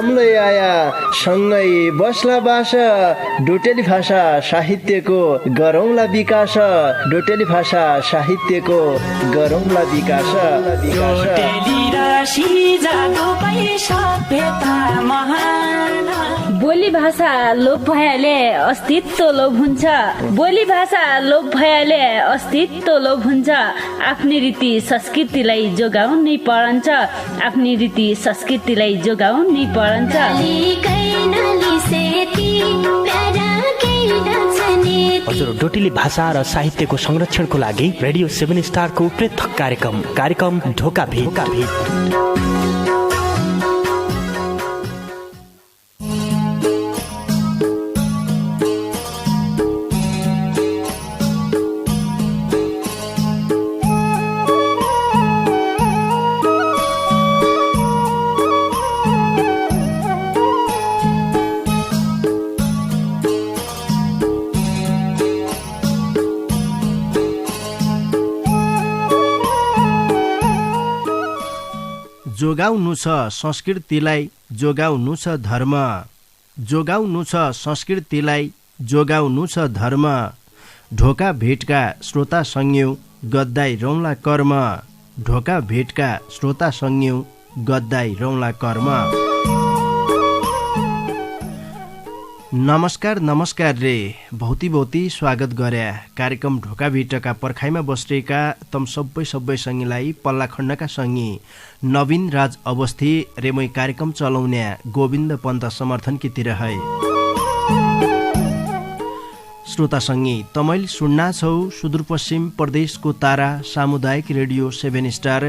हमलाई आया सँगै बस्ला बास डोटेली भाषा साहित्यको गरौँला विकास डोटेली भाषा साहित्यको गरौँला विकास बोली भाषा लोप भएले अस्तित्व लोप हुन्छ बोली भाषा लोप भएले अस्तित्व लोप हुन्छ आफ्नै रीति संस्कृतिलाई जोगाउनै परन्छ आफ्नै रीति संस्कृतिलाई जोगाउनै परन्छ हजुर डोटेली भाषा र साहित्यको संरक्षणको लागि रेडियो 7 स्टारको पृथक कार्यक्रम ढोका भेट जोगाउनु छ संस्कृतिलाई जोगाउनु छ धर्म जोगाउनु छ संस्कृतिलाई जोगाउनु छ धर्म ढोका भेटका श्रोता संज्ञौ गद्दाई रौला कर्म ढोका भेटका श्रोता संज्ञौ गद्दाई रौला कर्म। नमस्कार रे भौती स्वागत गर्या कार्यक्रम ढोका भेटका पर्खाइमा बसेका तम सबै संगीलाई पल्ला खण्डका संगी नवीन राज अवस्थी रेमै कार्यक्रम चलाउने गोविन्द पन्त समर्थनकीतिर है श्रोता संगी तमैल सुन्ना छौ सुदूरपश्चिम प्रदेशको तारा सामुदायिक रेडियो 7 स्टार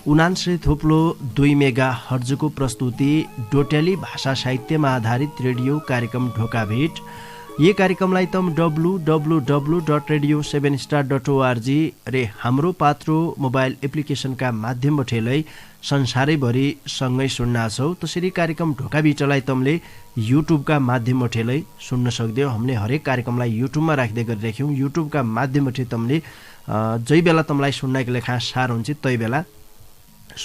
99.2 मेगा हर्जको प्रस्तुति डोटेली भाषा साहित्यमा आधारित रेडियो कार्यक्रम ढोका भेट। ये कार्यक्रमलाई तम www.radio7star.org रे हाम्रो पात्रो मोबाइल एप्लिकेशनका माध्यमबाट संसारैभरि सँगै सुन्न छौ। त्यसरी कार्यक्रम ढोका भेटलाई तमले युट्युबका माध्यमबाट सुन्न सक्दैौ। हामीले हरेक कार्यक्रमलाई युट्युबमा राख्दै गरिरहेछौँ। युट्युबका माध्यमबाट तमले जै बेला तमलाई सुन्नको लेखा सार हुन्छ तै बेला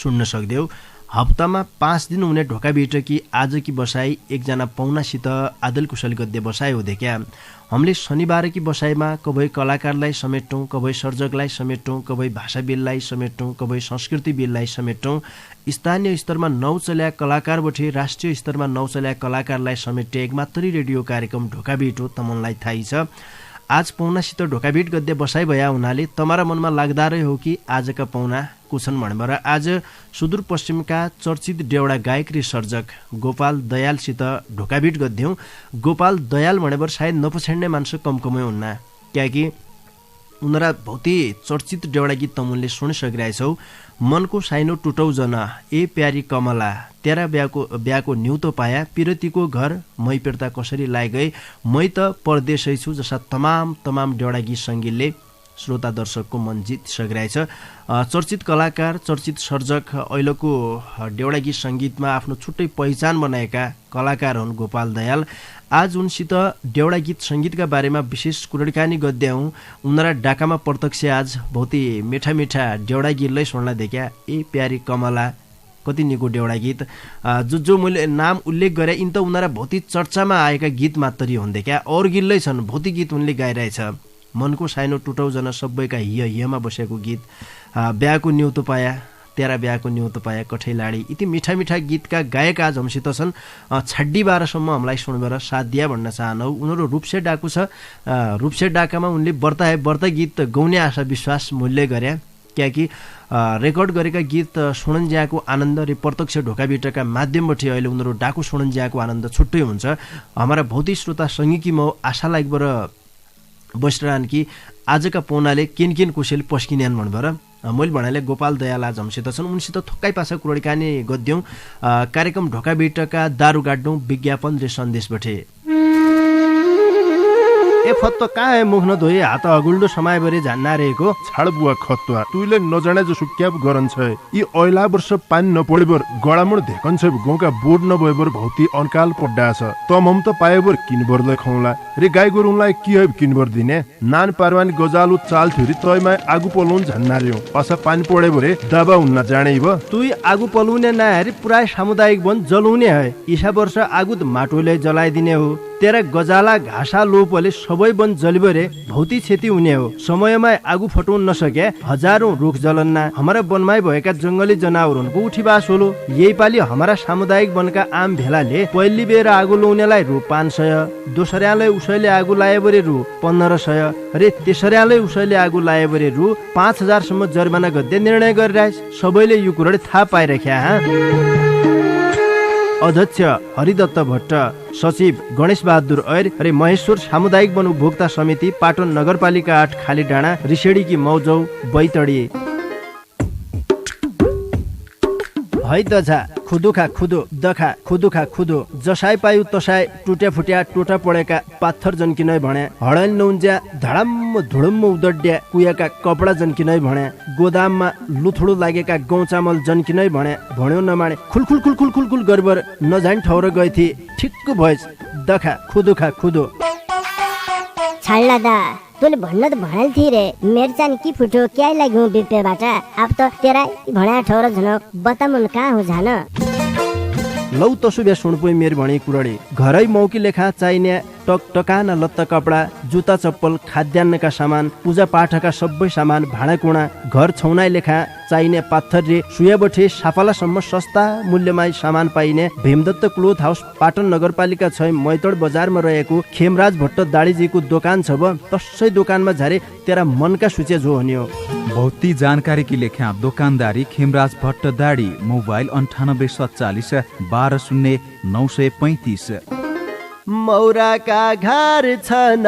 सुन्न सक्दैौ। हप्तामा 5 दिन हुने ढोका भेटकी आजकी बसाई एकजना पाहुनासित आदल कुशल गद्य बसाइ हो देख्या। हामीले शनिबारकी बसाइमा कबै कलाकारलाई समेट्यौँ, कबै सर्जकलाई समेट्यौँ, कबै भाषाविदलाई समेट्यौँ, कबै संस्कृतिविदलाई समेट्यौँ। स्थानीय स्तरमा नौचल्या कलाकारबाट राष्ट्रिय स्तरमा नौचल्या कलाकारलाई समेट्ने एकमात्रै रेडियो कार्यक्रम ढोका भेट हो, तमनलाई थाहै छ। आज पाहुनासित ढोका भेट गद्य बसाइ भया हुनाले तमारा मनमा लाग्दारै हो कि आजका पाहुना कुछन् भनेर आज सुदूरपश्चिमका चर्चित डेउडा गायक र सर्जक गोपाल दयालसित ढोका भेट गद्यौँ। गोपाल दयाल भनेर सायद नपछाड्ने मान्छे कमै हुन्न, क्याकि उनीहरा भौती चर्चित डेउडा गीत तमुनले सुनिसकिरहेछौ। मनको साइनो टुटौजन ए प्यारी कमला तेरा ब्याको न्युतो पाया पिरतीको घर मै पेर्ता कसरी लाइ गए मै त परदेशै छु जस्ता तमाम डेउडा गीत सङ्गीतले श्रोता दर्शकको मन जितिसकिरहेछ। चर्चित कलाकार चर्चित सर्जक अहिलेको डेउडा गीत सङ्गीतमा आफ्नो छुट्टै पहिचान बनाएका कलाकार हुन् गोपाल दयाल। आज उनसित डेउडा गीत सङ्गीतका बारेमा विशेष कुराकानी गद्यौँ। उनीहरा डाकामा प्रत्यक्ष आज भौती मिठा डेउडा गीतलाई सुन्ला देख्या ए प्यारी कमला कति निको डेउडा गीत जो मैले नाम उल्लेख गरेँ यिन त उनीहरा भौती चर्चामा आएका गीत मात्रै हुन् देख्या। अरू गीतलै छन्, भौती गीत उनले गाइरहेछ। मनको साइनो टुटौजना सबैका हियमा बसेको गीत ब्याको न्युतो पाया तेरा ब्याको न्युतो पाया कठै लाडी यति मिठा गीतका गायक आज हमसित छन्। 12:30 हामीलाई सुनेर साथ दिया भन्न चाहनौ। उनीहरू रूपसे डाकु छ। रूपसे डाकामा उनले व्रत गीत गाउने आशा विश्वास मूल्य गरे, क्याकि रेकर्ड गरेका गीत सुनन्ज्याको आनन्द र प्रत्यक्ष ढोका भेटका माध्यमबाट अहिले उनीहरू डाकु सुनन्ज्याको आनन्द छुट्टै हुन्छ। हाम्रा भौतिक श्रोता सङ्गीकी म आशा लागेर बसिरहन् कि आजका पाहुनाले किन कुशल पस्किन्यान् भनेर मैले भन्नाले गोपाल दयाल आज हमसित छन्। उनसित थोक्कै पासा कुराकानी गद्यौँ। कार्यक्रम ढोका भेटका दारू गाड्यौँ विज्ञापन र सन्देशबाट। ए फत्तो कहाँ है मुख नधोई हात अगुल्डो समाए बरे झान्ना रहेको छाड बुवा खतुवा तुइले नजाने जो सुक्याब गरन्छ यी ऐला वर्ष पानी नपडेबर गडामुड धेकन्छ गाउँका बोर्ड नभएबर भौती अनकाल पड्डा छ तम हम त पाएबर किनबरले खौला रे गाई गोरुलाई के किनबर दिने नान पारवानी गजालु चाल थुरी तयमा आगु पलौन झन्ना र्यो असा पानी पडे बरे दाबा हुन्न जाने भ तुई आगु पलुने नहेरी पुरा सामुदायिक वन जलाउने है ईसा वर्ष आगु त माटोले जलाइदिने हो तेरा गजाला घाँसा लोपले सबै वन जलिबरे भौती क्षति हुने हो समयमा आगु फटाउन नसके हजारौं रुख जलन्ना हमारा वनमै भएका जंगली जनावरहरूको उठीबास होलो यही पालि हमारा सामुदायिक वनका आम भेलाले पहिली बेर आगु लाउनेलाई रु 500 दोस्राले उसैले आगु लाए बरे रु 1500 रे तेस्राले उसैले आगु लाए बरे रु 5000 सम्म जरिमाना गर्दै निर्णय गरिरहेछ सबैले यो कुराले थाहा पाइराख्या अध्यक्ष हरिदत्त भट्ट सचिव गणेश बहादुर ऐर रे महेश्वर सामुदायिक वन उपभोक्ता समिति पाटन नगरपालिका 8 खाली डाँडा रिसेडीकी मौजौ बैतडी है दझा खुदुखा खुदो दखा खुदुखा खुदो जसाई पायु तसाई टुट्या फुट्या टोटा पडेका पाथर जन्किनै भने हडल नौन्ज्या धडम्म धुडम्म उदड्या कुयाका कपडा जन्किनै भने गोदाममा लुथुडो लागेका गहुँ चामल जन्किनै भने भन्यो नमाने खुलखुल खुलखुल खुलखुल गरबर नजान ठौर गएथी ठिक्क भएछ दखा खुदुखा खुदो छाड्ला दा तोले भन्न त भनाल थिए रे मेरो चाहिँ के फुटो क्या लाग्यो बिपेबाट अब त तेरा भण्या ठौर झनक बतामुन कहाँ हो झान लौ तसुबे सुणपुई मेर भणी कुरडी घरै मौकी लेखा चाहिने टकटकाना लत्ता कपडा जुत्ता चप्पल खाद्यान्नका सामान पूजा पाठका सबै सामान भाँडाकुँडा घर छौनाइ लेखा चाहिने पाथर रे सुयाबठे साफालासम्म सस्ता मूल्यमा सामान पाइने भीमदत्त क्लोथ हाउस पाटन नगरपालिका 6 मैतड बजारमा रहेको खेमराज भट्ट दाडीजीको दोकान छ ब तसै दोकानमा झारे तेरा मनका सूचे जो हुने हो भौती जानकारी की लेखा दुकानदारी खेमराज भट्ट दाडी मोबाइल 9847 120935 मौराका घर छन्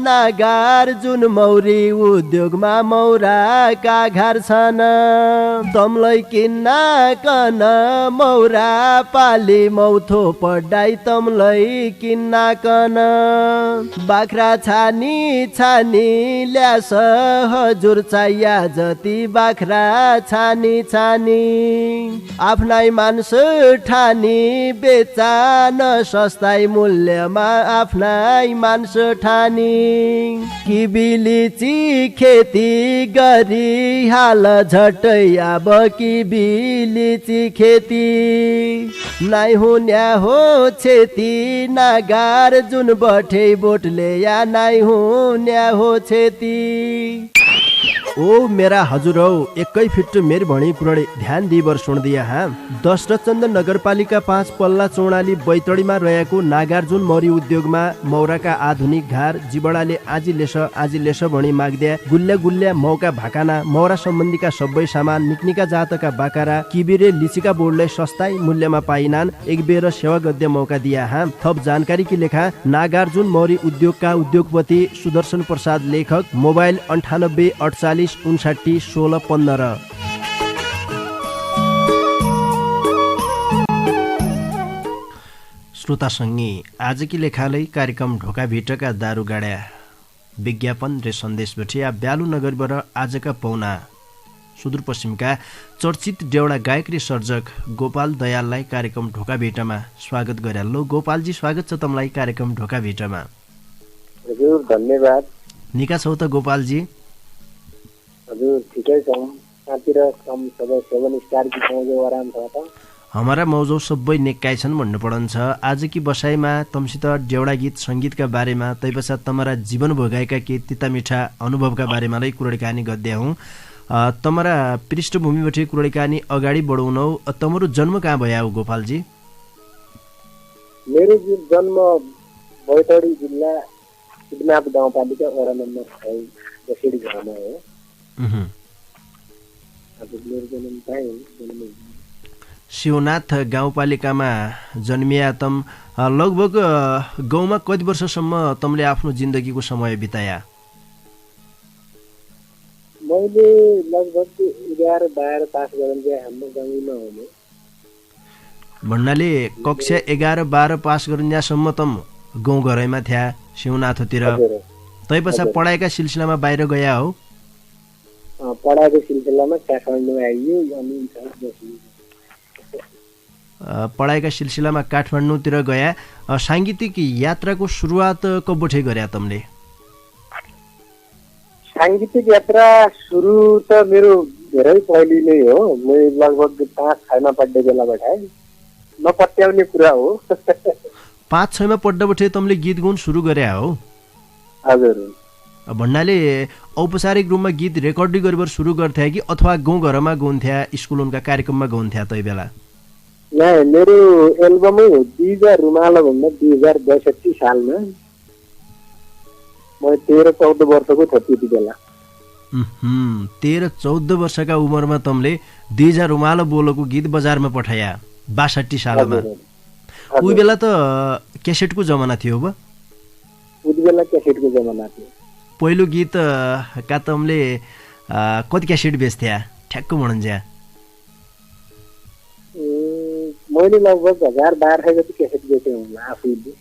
नागार जुन मौरी उद्योगमा मौराका घर छन् तमलाई किन्न कन मौरा पाली मौथो पढाइ तमलाई किन्न कन बाख्रा छानी छानी ल्यास हजुर चाहिया जति बाख्रा छानी छानी आफ्नै मान्स ठानी बेचा न सस्ताई मूल्य आफ्नै मान्स ठानी किबिलिची खेती गरी हाल झट्टै अब किबिलिची खेती नाइ हुन्या हो क्षति नागार जुन बठे बोटले या नाइ हुन्या हो क्षति ओ मेरा हजुर हौ एकै फिट मेर भणी पुरणे ध्यान दिबर सुन दिया हाँ दशरथचन्द नगरपालिका 5 पल्ला चौडाली बैतडीमा रहेको नागार्जुन मौरी उद्योगमा मौराका आधुनिक घर जिबडाले आजी लेस भणी माग्द्या गुल्ल्या गुल्ल्या मौका भाकाना मौरा सम्बन्धीका सबै सामान निक्निका जातका बाकारा किबिरे लिचिका बोर्डलाई सस्ताई मूल्यमा पाइनान् एक बेर सेवा गद्य मौका दिया हाँ थप जानकारी की लेखा नागार्जुन मौरी उद्योगका उद्योगपति सुदर्शन प्रसाद लेखक मोबाइल 98 48 59 16 15 श्रोता सङ्गी आजकी लेखालै कार्यक्रम ढोका भिटका दारू गाड्या विज्ञापन रे सन्देशपछि या ब्यालु नगरबाट आजका पौना सुदूरपश्चिमका चर्चित डेउडा गायक रे सर्जक गोपाल दयाललाई कार्यक्रम ढोका भेटमा स्वागत गर्यालो गोपालजी स्वागत छ तमलाई कार्यक्रम ढोका भेटमा हजुर धन्यवाद निका छौ त गोपालजी हजुर ठिकै छौँ सातिर कम सबै 7 स्टार की मौजो आराम छ त हमारा मौजो सबै नेक्काइ छन् भन्नु पडन्छ आज की बसाइमा तमसित डेउडा गीत संगीतका बारेमा तैपश्चात तमरा जीवन भोगाएका के तिता मिठा अनुभवका बारेमा नै कुराकानी गर्दै हौं तमरा पृष्ठभूमिबाट कुराकानी अगाडि बढाउनौ तमरो जन्म कहाँ भयो हो गोपालजी मेरो जन्म बैतडी जिल्ला सिद्धनाथ गाउँपालिका वडा नम्बर 6 बसेडी गाउँमा हो हजुर मेरो जन्म चाहिँ शिवनाथ गाउँपालिकामा जन्मिया तम लगभग गाउँमा कति वर्षसम्म तमले आफ्नो जिन्दगीको समय बिताया मैले लगभग 11-12 पास गरेँ हाम्रो गाउँमा हुने भन्नाले कक्षा 11-12 पास गरिन्जासम्म तम गाउँ घरैमा थिया शिवनाथतिर तैपछाडि पढाइका सिलसिलामा बाहिर गया हो? पढाइको सिलसिलामा काठमाडौँ आइयो अनि पढाइका सिलसिलामा काठमाडौँतिर गया। साङ्गीतिक यात्राको सुरुवात कबोठे गरे तमले? साङ्गीतिक यात्रा सुरु त मेरो धेरै पहिले नै हो। म लगभग 5-6मा पढ्दै बेलाबाट नपत्याउने कुरा हो। 5-6मा पढ्दाबठे तमले गीत गाउन सुरु गरे हो? हजुर। भन्नाले औपचारिक रूपमा गीत रेकर्डिङ गरेर सुरु गर्थे कि अथवा गाउँघरमा गाउँथ्या, स्कुल उनका कार्यक्रममा गाउँथ्या तै बेला? मेरो एल्बमै हो 2000 रुमाला भन्दा 2062 सालमा। म 13-14 वर्षको थिएँ त्यति बेला। 13-14 वर्षका उमेरमा तमले 2000 रुमाला बोलेको गीत बजारमा पठाया 62 सालमा। उही बेला त क्यासेटको जमाना थियो बा? उही बेला क्यासेटको जमाना थियो। पहिलो गीत का तमले कति क्यासेट बेच्थ्या ठ्याक्क भन्नुहुन्छ? मैले लगभग 1000-1200 जति क्यासेट बेचेँ होला आफैले।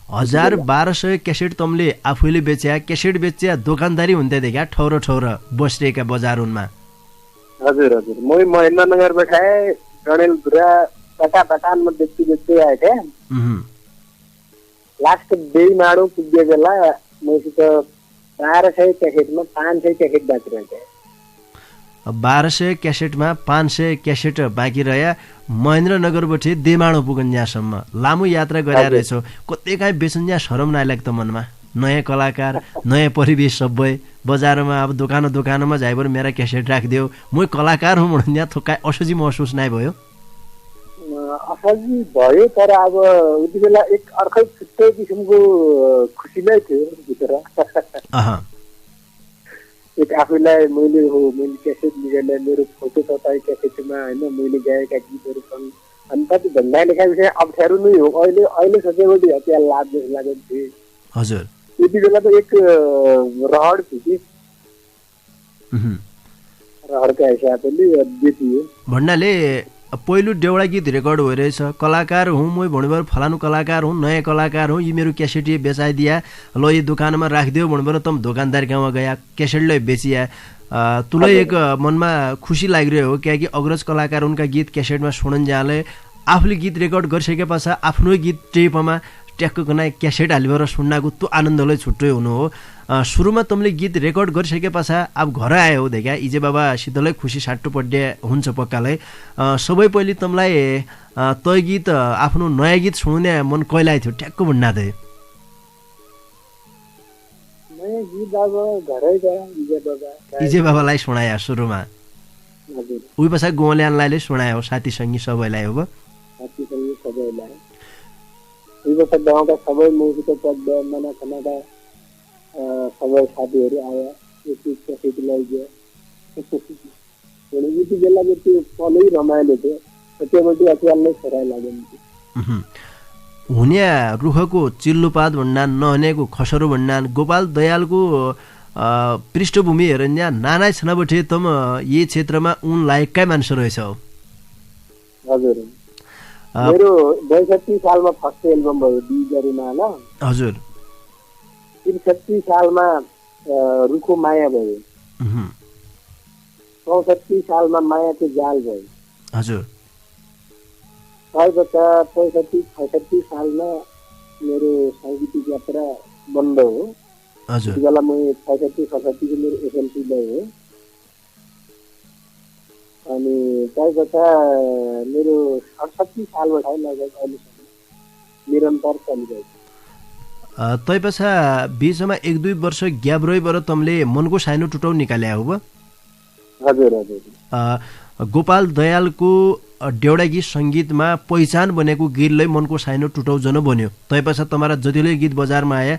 1000-1200 क्यासेट तमले आफैले बेच्या? क्यासेट बेच्या दोकानदारी हुन्थे देखा ठौर ठौर बस्रेका बजारमा? हजुर हजुर। म महेन्द्रनगरबाट गणेलधुरा पटापटानमा बेच्दै आएँ। लास्ट बेइमाडो पुग्ने बेला मसित 1200 क्यासेटमा 500 क्यासेट बाँकी रहेछ। 1200 क्यासेटमा 500 क्यासेट बाँकी रह्या। महेन्द्रनगरबाट देमाडो पुगन जहाँसम्म लामो यात्रा गरेर रहेछ। कतै काहीँ बेचन जहाँ शरम नलाग्छ मनमा? नयाँ कलाकार, नयाँ परिवेश सबै बजारमा अब दोकानमा जाइबर मेरा क्यासेट राखिदियो, म कलाकार हुँ भन्नु यहाँ थोकाइ असोजी महसुस नै भयो? असहजी भयो, तर अब उति बेला एक अर्कै छुट्टै किसिमको खुसी नै थियो भित्र। एक आफूलाई मैले क्यासेट निकालेर मेरो फोटो तपाईँ क्यासेटमा होइन मैले गाएका गीतहरू छन् अनि कति भन्दा लेखा विषय अप्ठ्यारो नै हो। अहिले सोचेपछि हतिया लाभ जस्तो लागेको थियो। हजुर। त्यति बेला त एक रहर थियो कि रहरका हिसाबले बेचियो। भन्नाले पहिलो देउडा गीत रेकर्ड भइरहेछ, कलाकार हुँ म भन्नुभयो, फलानु कलाकार हुँ, नयाँ कलाकार हुँ, यी मेरो क्यासेट बेचाइदिया, ल यो दोकानमा राखिदियो भन्नुभयो, तम दोकानदार गाउँमा गया क्यासेटलाई बेचिया। तुलाई एक मनमा खुसी लागिरह्यो हो किनकि अग्रज कलाकार उनका गीत क्यासेटमा सुनन जाले आफूले गीत रेकर्ड गरिसके पश्चात आफ्नो गीत टेपमा ट्याक्क कनाइ क्यासेट हालिएर सुन्नाको त्यो आनन्दलाई छुट्टै हुनु हो। सुरुमा तमले गीत रेकर्ड गरिसके पश्चात अब घर आयो हो देखा इजे बाबा सिधलै खुसी साट्टो पड्डे हुन्छ पक्कालाई। सबै पहिले तमलाई तय गीत आफ्नो नयाँ गीत सुन्ने मन कहिलेलाई थियो ट्याक्क भन्ना थियो? नयाँ गीत अब घरै गए इजे बाबालाई सुनाया सुरुमा? उही पछाडि गोल्यानलाई सुनायो साथी सङ्गी सबैलाई हो? साथी सङ्गी सबैलाई। उही पछाडि गाउँका सबै मसित पढ्दा मना खानाका सबै साथीहरू आयो, क्यासेट लैगयो। यति बेलाको त्यो पलै रमाइलो थियो। त्योबाट अचुवालमै छोराइ लाग्यो। हुने रुखको चिल्लुपात भन्नान, नहुनेको खसरो भन्नान, गोपाल दयालको पृष्ठभूमि हेरेर यहाँ नाना छनबटे तम यही क्षेत्रमा उन लायककै मान्छे रहेछ। हजुर। मेरो 62 सालमा फर्स्ट एल्बम भयो डिजरीमा ल। हजुर। 63 सालमा रुखो माया भयो। 64 सालमा मायाको जाल भयो। हजुर। 65-66 सालमा मेरो साङ्गीतिक यात्रा बन्द हो। हजुर। त्यति बेला म 65-67 को मेरो एसएलसी भयो। अनि त्यसपछि मेरो 68 सालबाट लगभग अहिलेसम्म निरन्तर चलिरहेको। तैपछा बीचमा 1-2 वर्ष ग्याप रहिबर तमले मनको सानो टुटाउ निकाल्या हो? हजुर हजुर। गोपाल दयालको देउडा गीत सङ्गीतमा पहिचान बनेको गीतलाई मनको सानो टुटाउ जन बन्यो। तैपछा तमारा जतिले गीत बजारमा आए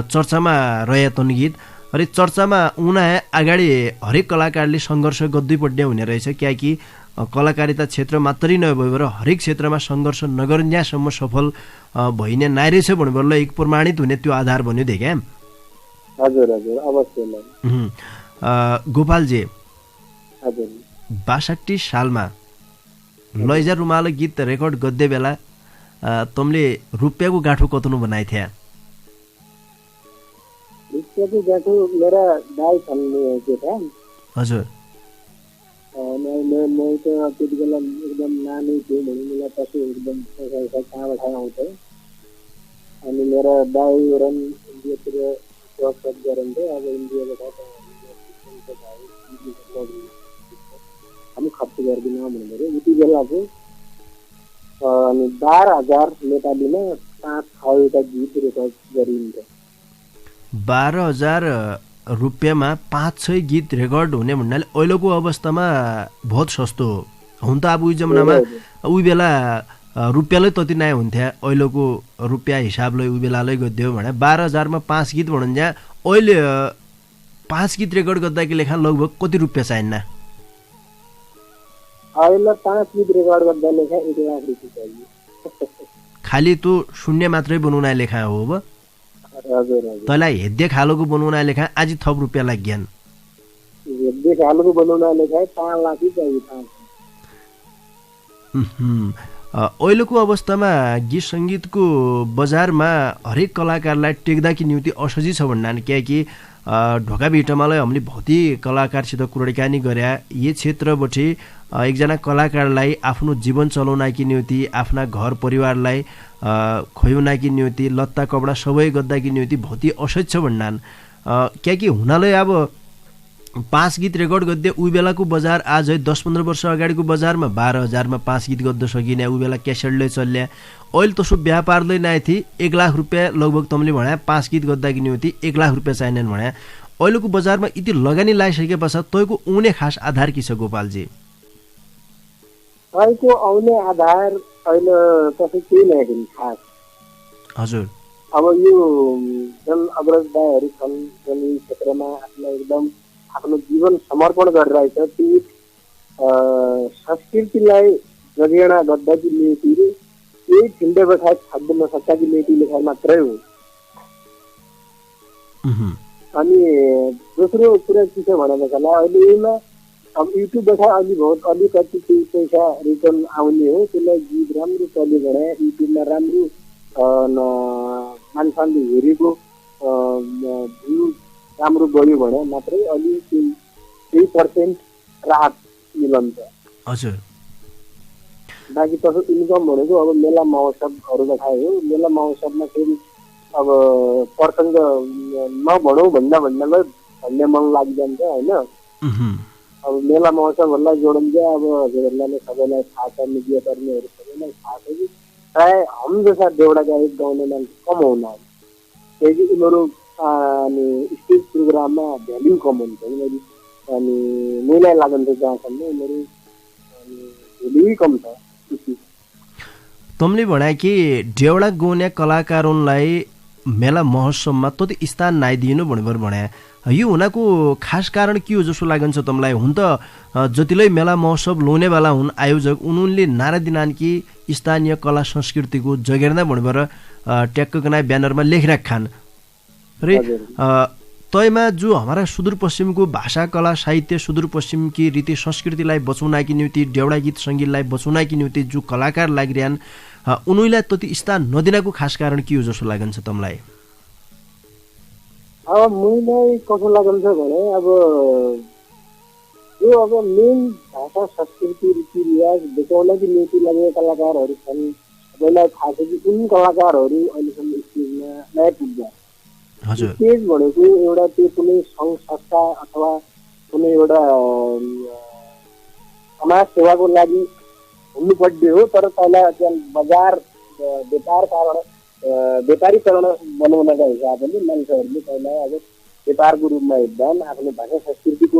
चर्चामा रहे तन गीत अरे चर्चामा उना अगाडि हरेक कलाकारले सङ्घर्ष गर्दै पड्ने हुने रहेछ किनकि कलाकारिता क्षेत्र मात्रै नभएर हरेक क्षेत्रमा सङ्घर्ष नगर्न्यासम्म सफल भइने नाइरहेछ भन्नुपर्ला एक प्रमाणित हुने त्यो आधार बन्यो देख्या। हजुर हजुर अवश्य। गोपालजी हजुर 62 सालमा लैजा रुमाल गीत रेकर्ड गर्दै बेला तमले रुपियाँको गाँठो कतनु बनाइ थिया? त्यति जाँछु मेरा दाइ छन् केटा हजुर म त त्यति बेला एकदम नानै थिएँ भने मलाई पछि एकदम पैसा कहाँबाट आउँथ्यो अनि मेरा दाइ रन इन्डियातिर जब गरन्थ्यो अब इन्डियाबाट हामी खर्च गर्दैनौँ भन्दाखेरि उति बेला चाहिँ अनि 12,000 नेपालीमा 5-6 गीत रेकर्ड गरिन्थ्यो 12,000 रुपियाँमा 5-6 गीत रेकर्ड हुने भन्नाले अहिलेको अवस्थामा बहुत सस्तो हो हुन त अब उही जमानामा उही बेला रुपियाँले तति नै हुन्थ्यो अहिलेको रुपियाँ हिसाबले उही बेलाले गरिदियो भने 12,000 मा 5 गीत भन्दा अहिले 5 गीत रेकर्ड गर्दाखेरि लेखा लगभग कति रुपियाँ चाहिन्न अहिले 5 गीत रेकर्ड गर्दा लेखा 1 लाख रुपियाँ चाहियो खाली तँ शून्य मात्रै बनाउन लेखा हो अब हजुर तँलाई हेद्दे खालको बनाउन लेखा आज थप रुपियाँ लाग्यान हेद्दे खालको बनाउन लेखा 5 लाख चाहियो 5 अहिलेको अवस्थामा गीत सङ्गीतको बजारमा हरेक कलाकारलाई टेक्दाकी निम्ति असजिलो छ भन्नाले किनकि ढोका भिटमालाई हामीले भौतिक कलाकारसित कुराकानी गरे यी क्षेत्रबाट एकजना कलाकारलाई आफ्नो जीवन चलाउनकी निम्ति आफ्ना घर परिवारलाई खुवाउनकी निम्ति लत्ता कपडा सबै गर्दाकी निम्ति भौतिक असजिलो छ भन्नान् किनकि हुनाले अब 5 गीत रेकर्ड गर्दै उही बेलाको बजार आज 10-15 वर्ष अगाडिको बजारमा 12,000 मा 5 गीत गर्द सकिने उही बेला क्यासेटले चल्ल्या अहिले तसो व्यापारले नै थिए 1 लाख रुपियाँ लगभग तमले भने 5 गीत गर्दाकी निम्ति 1 लाख रुपियाँ चाहिएन भने अहिलेको बजारमा यति लगानी लगाइसके पश्चात तैको आउने खास आधार के छ गोपालजी अहिलेको आउने आधार अहिले कसै केही नै होइन खास हजुर अब यो जुन अग्रज दाइहरू छन् जुन यी क्षेत्रमा आफूलाई एकदम आफ्नो जीवन समर्पण गरिरहेछ ती संस्कृतिलाई जगेर्ना गर्दाकी निम्ति केही छिन्डे बसाइ छाड्न नसक्दाकी निम्ति लेखाइ मात्रै हो अनि दोस्रो कुरा के छ भनेदेखिलाई अहिले यसमा अब युट्युबबाट अलिकति केही पैसा रिटर्न आउने हो त्यसलाई गीत राम्रो चल्यो भने युट्युबमा राम्रो मान्छेले हेरेको भ्यू राम्रो गयो भने मात्रै अलि 3% राहत मिलन्छ हजुर बाँकी तसो इन्कम भनेको अब मेला महोत्सवहरू देखाए हो मेला महोत्सवमा फेरि अब प्रसङ्ग नभनौँ भन्दामै भन्ने मन लागिजान्छ होइन अब मेला महोत्सवहरूलाई जोडिन्छ अब हजुरहरूलाई सबैलाई थाहा छ मिडिया कर्मीहरू सबैलाई थाहा छ कि प्रायः हम जसा देउडा गायक गाउने मान्छे कम हुना त्यही यिनीहरू अनि स्टेज प्रोग्राममा भ्याल्यु कम हुन्छ यिनीहरू अनि मैलाई लागन्छ जहाँसम्म यिनीहरू भ्याल्यु कम छ तमले भने कि देउडा गाउने कलाकारहरूलाई मेला महोत्सवमा तति स्थान नदिनु भनेर भने यो हुनको खास कारण के हो जस्तो लाग्छ तमलाई हुन त जतिले मेला महोत्सव लोनेवाला हुन् आयोजक उनले नारा दिनान् कि स्थानीय कला संस्कृतिको जगेर्ना भनेर ट्याक्कना ब्यानरमा लेखराख खान रे तयमा जो हमारा सुदूरपश्चिमको भाषा कला साहित्य सुदूरपश्चिम की रीति संस्कृतिलाई बचाउनकी निम्ति देउडा गीत सङ्गीतलाई बचाउनकी निम्ति जो कलाकार लागिरहन् उनीलाई त्यति स्थान नदिनको खास कारण के हो जस्तो लाग्छ तमलाई अब मलाई कस्तो लाग्छ भने अब यो अब मेन भाषा संस्कृति रीतिरिवाज बचाउनकी निम्ति लागेका कलाकारहरू छन् सबैलाई थाहा छ कि कुन कलाकारहरू अहिलेसम्म स्टेजमा नआइपुग्छ स्टेज भनेको एउटा त्यो कुनै सङ्घ संस्था अथवा कुनै एउटा समाज सेवाको लागि हुनुपर्ने हो तर पहिला त्यहाँ बजार व्यापारीकरण बनाउनका हिसाबले मान्छेहरूले पहिला अब व्यापारको रूपमा हेर्दा आफ्नो भाषा संस्कृतिको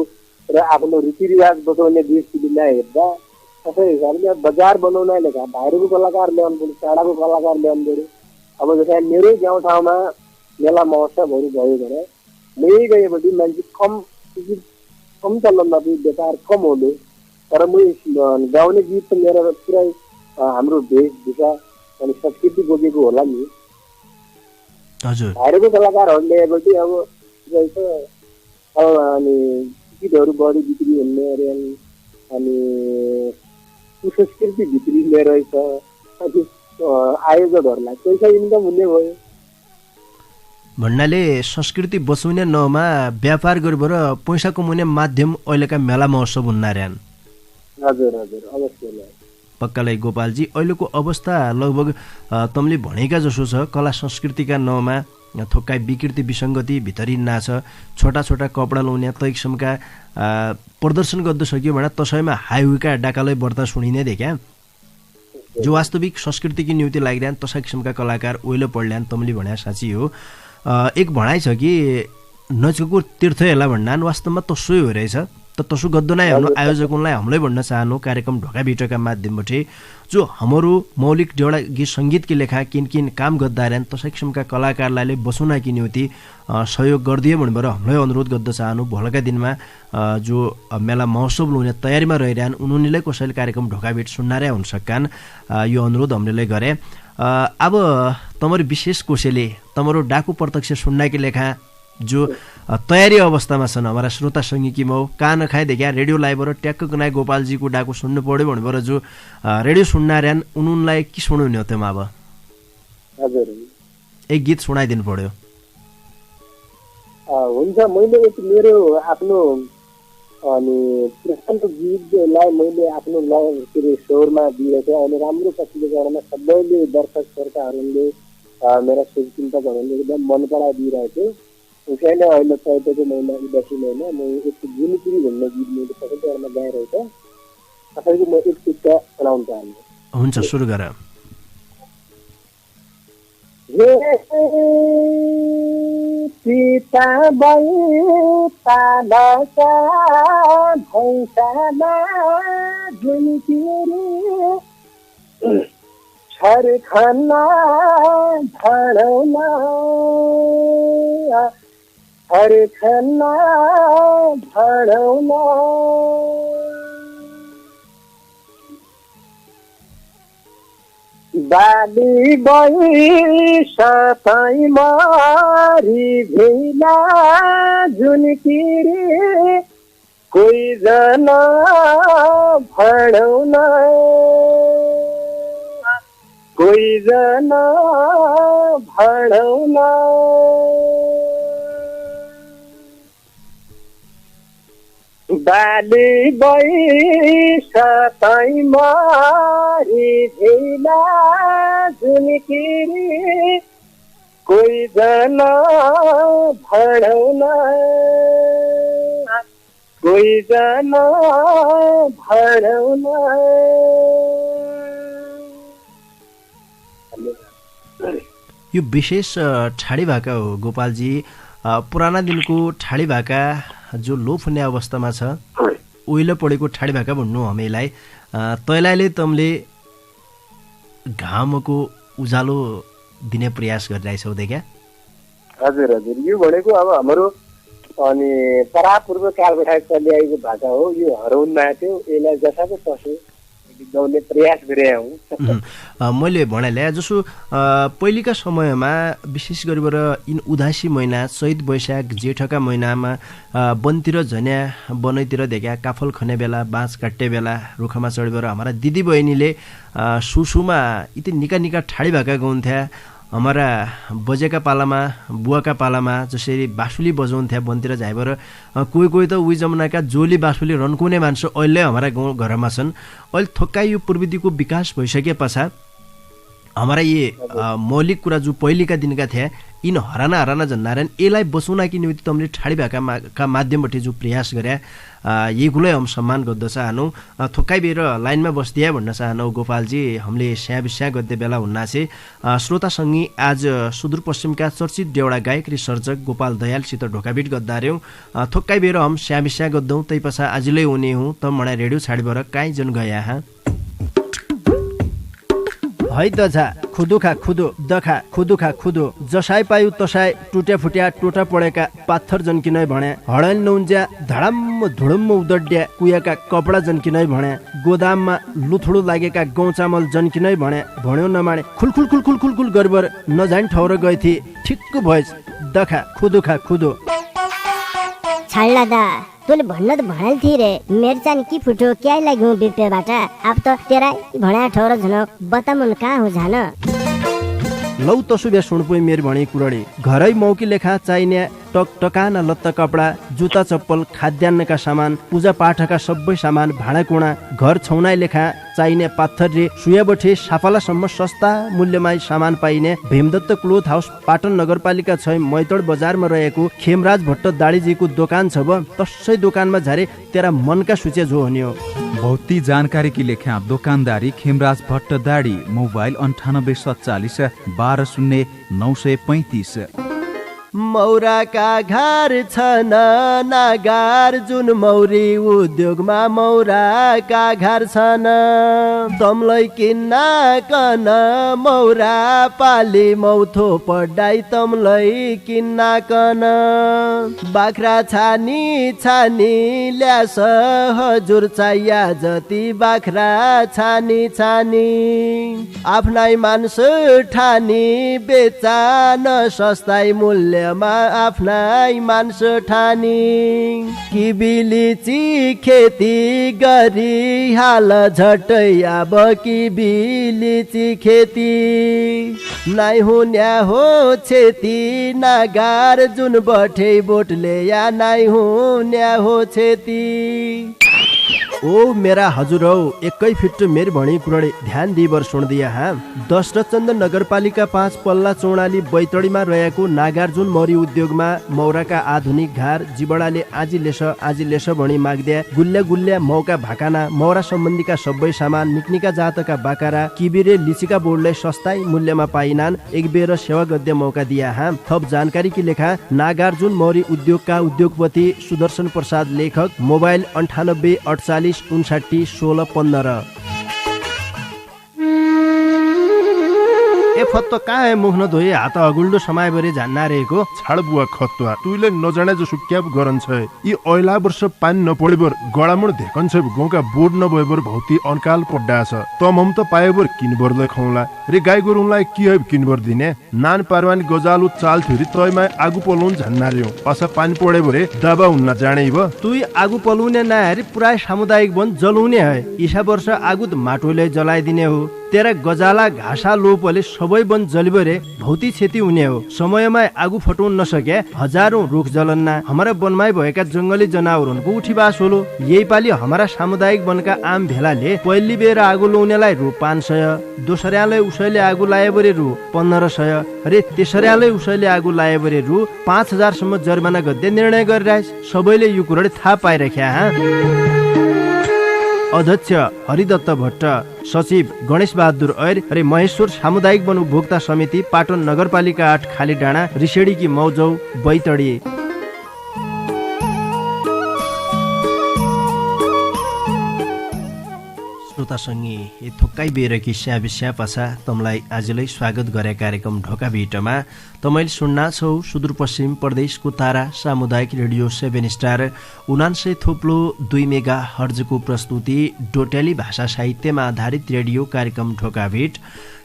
र आफ्नो रीतिरिवाज बचाउने दृष्टिले हेर्दा त्यसै हिसाबले बजार बनाउन लेखा बाहिरको कलाकार ल्याउनु पर्यो टाढाको कलाकार ल्याउनु पर्यो अब जस्तै मेरै गाउँठाउँमा मेला महोत्सवहरू भयो भने मै गएपछि मान्छे कम चल्न नदिए व्यापार कम हुने तर मै गाउने गीत त मेरो पुरै हाम्रो वेशभूषा अनि संस्कृति बोकेको होला नि बाहिरको कलाकारहरू ल्याएपछि अब अनि गीतहरू बढी बिक्री हुने अरे अनि संस्कृति भित्रिने रहेछ आयोजकहरूलाई पैसा इन्कम हुने भयो भन्नाले संस्कृति बचाउने नहुमा व्यापार गरेर पैसा कमाउने माध्यम अहिलेका मेला महोत्सव हुन्न र्यान। हजुर हजुर अवश्य नै। पक्कालाई गोपालजी अहिलेको अवस्था लगभग तमले भनेका जसो छ। कला संस्कृतिका नाउँमा थोक्काइ विकृति विसङ्गति भित्री नाछ, छोटा छोटा कपडा लाउने तै किसिमका प्रदर्शन गर्दै सक्यो भने तसैमा हाइवेका डाकालै बढ्ता सुनिने देख्या। जो वास्तविक संस्कृतिकी नियुक्ति लागिरहन् तसा किसिमका कलाकार ओइलो पढ्ल्यान् तमले भन्या साँच्ची हो। एक भनाइ छ कि नजिकको तीर्थ हेला भन्नान्, वास्तवमा तसै हो रहेछ। त तसो गद्दो नै हाम्रो आयोजकलाई हमलाई भन्न चाहनु कार्यक्रम ढोका भिटका माध्यमबाट जो हाम्रो मौलिक एउटा गीत सङ्गीतकी लेखा किन किन काम गर्दा रहन् तसै किसिमका कलाकारलाई बसुना कि नियुति सहयोग गरिदियो भनेर हामीलाई अनुरोध गर्न चाहनु। भोलिका दिनमा जो मेला महोत्सव हुने तयारीमा रहिरहन् उनीहरूले कसैले कार्यक्रम ढोका भिट सुन्नारै हुन सक्छन्, यो अनुरोध हामीले गरे। अब तमरो विशेष कोसेले तमरो डाकु प्रत्यक्ष सुन्नाकी लेखा जो तयारी अवस्थामा छन् हमारा श्रोता सङ्गीकी मौ कान खाए देखा रेडियो लाइभबाट ट्याक्क कुनाइ गोपालजीको डाकु सुन्नु पऱ्यो भनेर जो रेडियो सुन्नार्यान् उनीलाई के सुनाउने हो त्यसमा? अब हजुर एक गीत सुनाइदिनु पर्यो। हुन्छ, मैले एक मेरो आफ्नो अनि प्रशान्त गीतलाई मैले आफ्नो के अरे स्वरमा दिएको थिएँ अनि राम्रो कतिले गर्नमा सबैले दर्शक श्रोताहरूले मेरा शुभचिन्तकहरूले एकदम मन पराइदिइरहेको थियो। उसैले अहिले चैतको महिना उदासी महिना म एक झिलिकिरी भन्ने गीत मैले सबैको घरमा गाइरहेको छ, कसैको म एक टुक्का सुनाउन चाहन्छु। हुन्छ, सुरु गर। सीता बैतालका भैँसामा झुल्किरी छरखना भाँडौना छरखना भाँडौना बाली बैसातै मारी भेला झुल्किरी कोही जना भाँडौना कोही जना भाँडौना बाली बैसातै मारी भेला झुल्किरी कोही जना भाँडौना कोही जना भाँडौना। यो विशेष ठाडी भाका हो गोपालजी। पुराना दिनको ठाडी भाका जो लोप हुने अवस्थामा छ उहिले पढेको ठाडी भाका भन्नु हामीलाई। तैलाले तमले घामको उज्यालो दिने प्रयास गरिरहेछौ देखा। हजुर हजुर, यो भनेको अब हाम्रो अनि परापूर्व कालबाट चलिआएको भाषा हो। यो हराउन थियो, यसलाई जसाको तसो गाउने प्रयास गरेँ हूँ। मैले भनाइले जसो पहिलेका समयमा विशेष गरेर यिन उदासी महिना चैत वैशाख जेठका महिनामा वनतिर झन्या बनैतिर देखा काफल खने बेला बाँस काट्ने बेला रुखमा चढेर हाम्रा दिदी बहिनीले सुसुमा यति निका निका ठाडी भाका गाउँथ्या। हमारा बजेका पालामा बुवाका पालामा जसरी बाँसुली बजाउँथ्या वनतिर झाइबर कोही कोही त उही जमानाका जोली बाँसुली रन्कुने मान्छे अहिले हमारा गाउँ घरमा छन्। अहिले थोक्कै यो प्रविधिको विकास भइसके पश्चात हमारा ये मौलिक कुरा जो पहिलेका दिनका थिए यिन हराना हराना जन्नारन यसलाई बचाउन कि निमित्त तमले ठाडी भाका माध्यमबाट जो प्रयास गरे यही कुलै हम सम्मान गर्द चाहनु। थोक्कै बेर लाइनमा बस्दिया भन्न चाहनु गोपालजी। हामीले स्या विस्या गद्दे बेला हुन्नासे श्रोतासँगै आज सुदूरपश्चिमका चर्चित देउडा गायक र सर्जक गोपाल दयालसित ढोकाभिट गद्दार्यौँ। थोक्कै बेर हम स्या विस्या गद्दौँ तै पछा आजलै हुने हुँ त मलाई रेडियो छाडीबाट काहीँ जन गया है त झा खुदुखा खुदो दखा खुदुखा खुदो जसाई पायु तसाई टुट्या फुट्या टोटा पडेका पाथर जन्किनै भणे हडल नौन्ज्या धडम्म धुडुम्म उदड्या कुयाका कपडा जन्किनै भणे गोदाममा लुथुडु लागेका गहुँ चामल जन्किनै भणे भन्यो नमाने खुलखुल खुलखुल खुलखुल गरिबर नजान ठाउँ गए थिए ठिक्क भएछ दखा खुदुखा खुदो। छाड्ला दा तोले भन्न त भनाल थिए रे मेरचान की फुटो क्या लाग्यो बिपेबाट अब त तेरा भणा ठौर झन बतामुन कहाँ हो झान। लौ तसुबे सुनपुई मेर भणी कुरडी घरै मौकी लेखा चाहिने टकटकाना लत्ता कपडा जुत्ता चप्पल खाद्यान्नका सामान पूजा पाठका सबै सामान भाँडाकुँडा घर छौनाइ लेखा चाहिने पाथर सुयाबठे साफालासम्म सस्ता मूल्यमा सामान पाइने भीमदत्त क्लोथ हाउस पाटन नगरपालिका 6 मैतड बजारमा रहेको खेमराज भट्ट दाडीजीको दोकान छ ब तसै दोकानमा झारे तेरा मनका सूचे जो हुने हो। भौती जानकारी की लेखा दुकानदारी खेमराज भट्ट दाडी मोबाइल 9847 12 0935। मौराका घर छन् नागार जुन मौरी उद्योगमा मौराका घर छन् तमलाई किन्न कन मौरा पाली मौथो पढाइ तमलाई किन्न कन बाख्रा छानी छानी ल्यास हजुर चाहिया जति बाख्रा छानी छानी आफ्नै मान्छ ठानी बेचा न सस्ताई मूल्य आफ्नै मान्छ ठानी किबिलिची खेती गरी हाल झट्टै अब किबिलिची खेती नाइ हुन्या हो छेती नागार जुन बठे बोटले या नाइ हुन्या हो छेती। ओ मेरा हजुर हौ एकै फिट मेर भणी कुरडे ध्यान दिइबर सुन्दिया हा दशरथचन्द नगरपालिका 5 पल्ला चौडाली बैतडीमा रहेको नागार्जुन मौरी उद्योगमा मौराका आधुनिक घर जिबडाले आजी लेस भणी माग्द्या गुल्ल्या गुल्ल्या मौका भाकाना मौरा सम्बन्धीका सबै सामान निक्निका जातका बाकारा किबिरे लिचिका बोर्डलाई सस्ताई मूल्यमा पाइनान् एक बेर सेवा गद्य मौका दिया हा। थप जानकारी की लेखा नागार्जुन मौरी उद्योगका उद्योगपति सुदर्शन प्रसाद लेखक मोबाइल 98 48 59 16 15। ए फत्तो कहाँ मुख धोए हात अगुल्डो समय बरे जान्ना रहेको छाड बुवा खत्वा तुइले नजाने जो सुक्याब गरन छ यी ऐला वर्ष पानी नपडेबर गडामुड धेकन छ गौका बोर्ड नभएबर भौती अनकाल पड्डा छ तम हम त पाएबर किनबरले खौला रे गाई गोरुलाई के है किनबर दिने नान पारवानी गजालु चाल थुरी तयमा आगु पलौन झन्ना र्यो असा पानी पडे बरे दबा हुन्न जाने ब तुई आगु पलौने नहरी पुरा सामुदायिक वन जलाउने है ईसा वर्ष आगु त माटोले जलाइदिने हो तेरा गजाला घाँसा लोपले सबै वन जलिबरे भौती क्षति हुने हो। समयमा आगु फटाउन नसके हजारौं रुख जलन्ना हमारा वनमै भएका जंगली जनावरहरूको उठीबास होलो। यही पालि हमारा सामुदायिक वनका आम भेलाले पहिली बेर आगु लाउनेलाई रु 500 दोस्राले उसैले आगु लाए बरे रु 1500 रे तेस्राले उसैले आगु लाए बरे रु 5000 सम्म जरिमाना गद्दै निर्णय गरिरहेछ। सबैले यो कुरा थाहा पाइराख्या हा। अध्यक्ष हरिदत्त भट्ट सचिव गणेश बहादुर ऐर रे महेश्वर सामुदायिक वन उपभोक्ता समिति पाटन नगरपालिका 8 खाली डाँडा रिसेडीकी मौजौ बैतडी। श्रोतासँगै ए थोक्काइ बेरकी स्याबिस्या पाछा तमलाई आजलाई स्वागत गरे कार्यक्रम ढोका भेटमा तमैले सुन्ना छौ सुदूरपश्चिम प्रदेशको तारा सामुदायिक रेडियो 7 स्टार 99.2 मेगा हर्जको प्रस्तुति डोटेली भाषा साहित्यमा आधारित रेडियो कार्यक्रम ढोका भेट।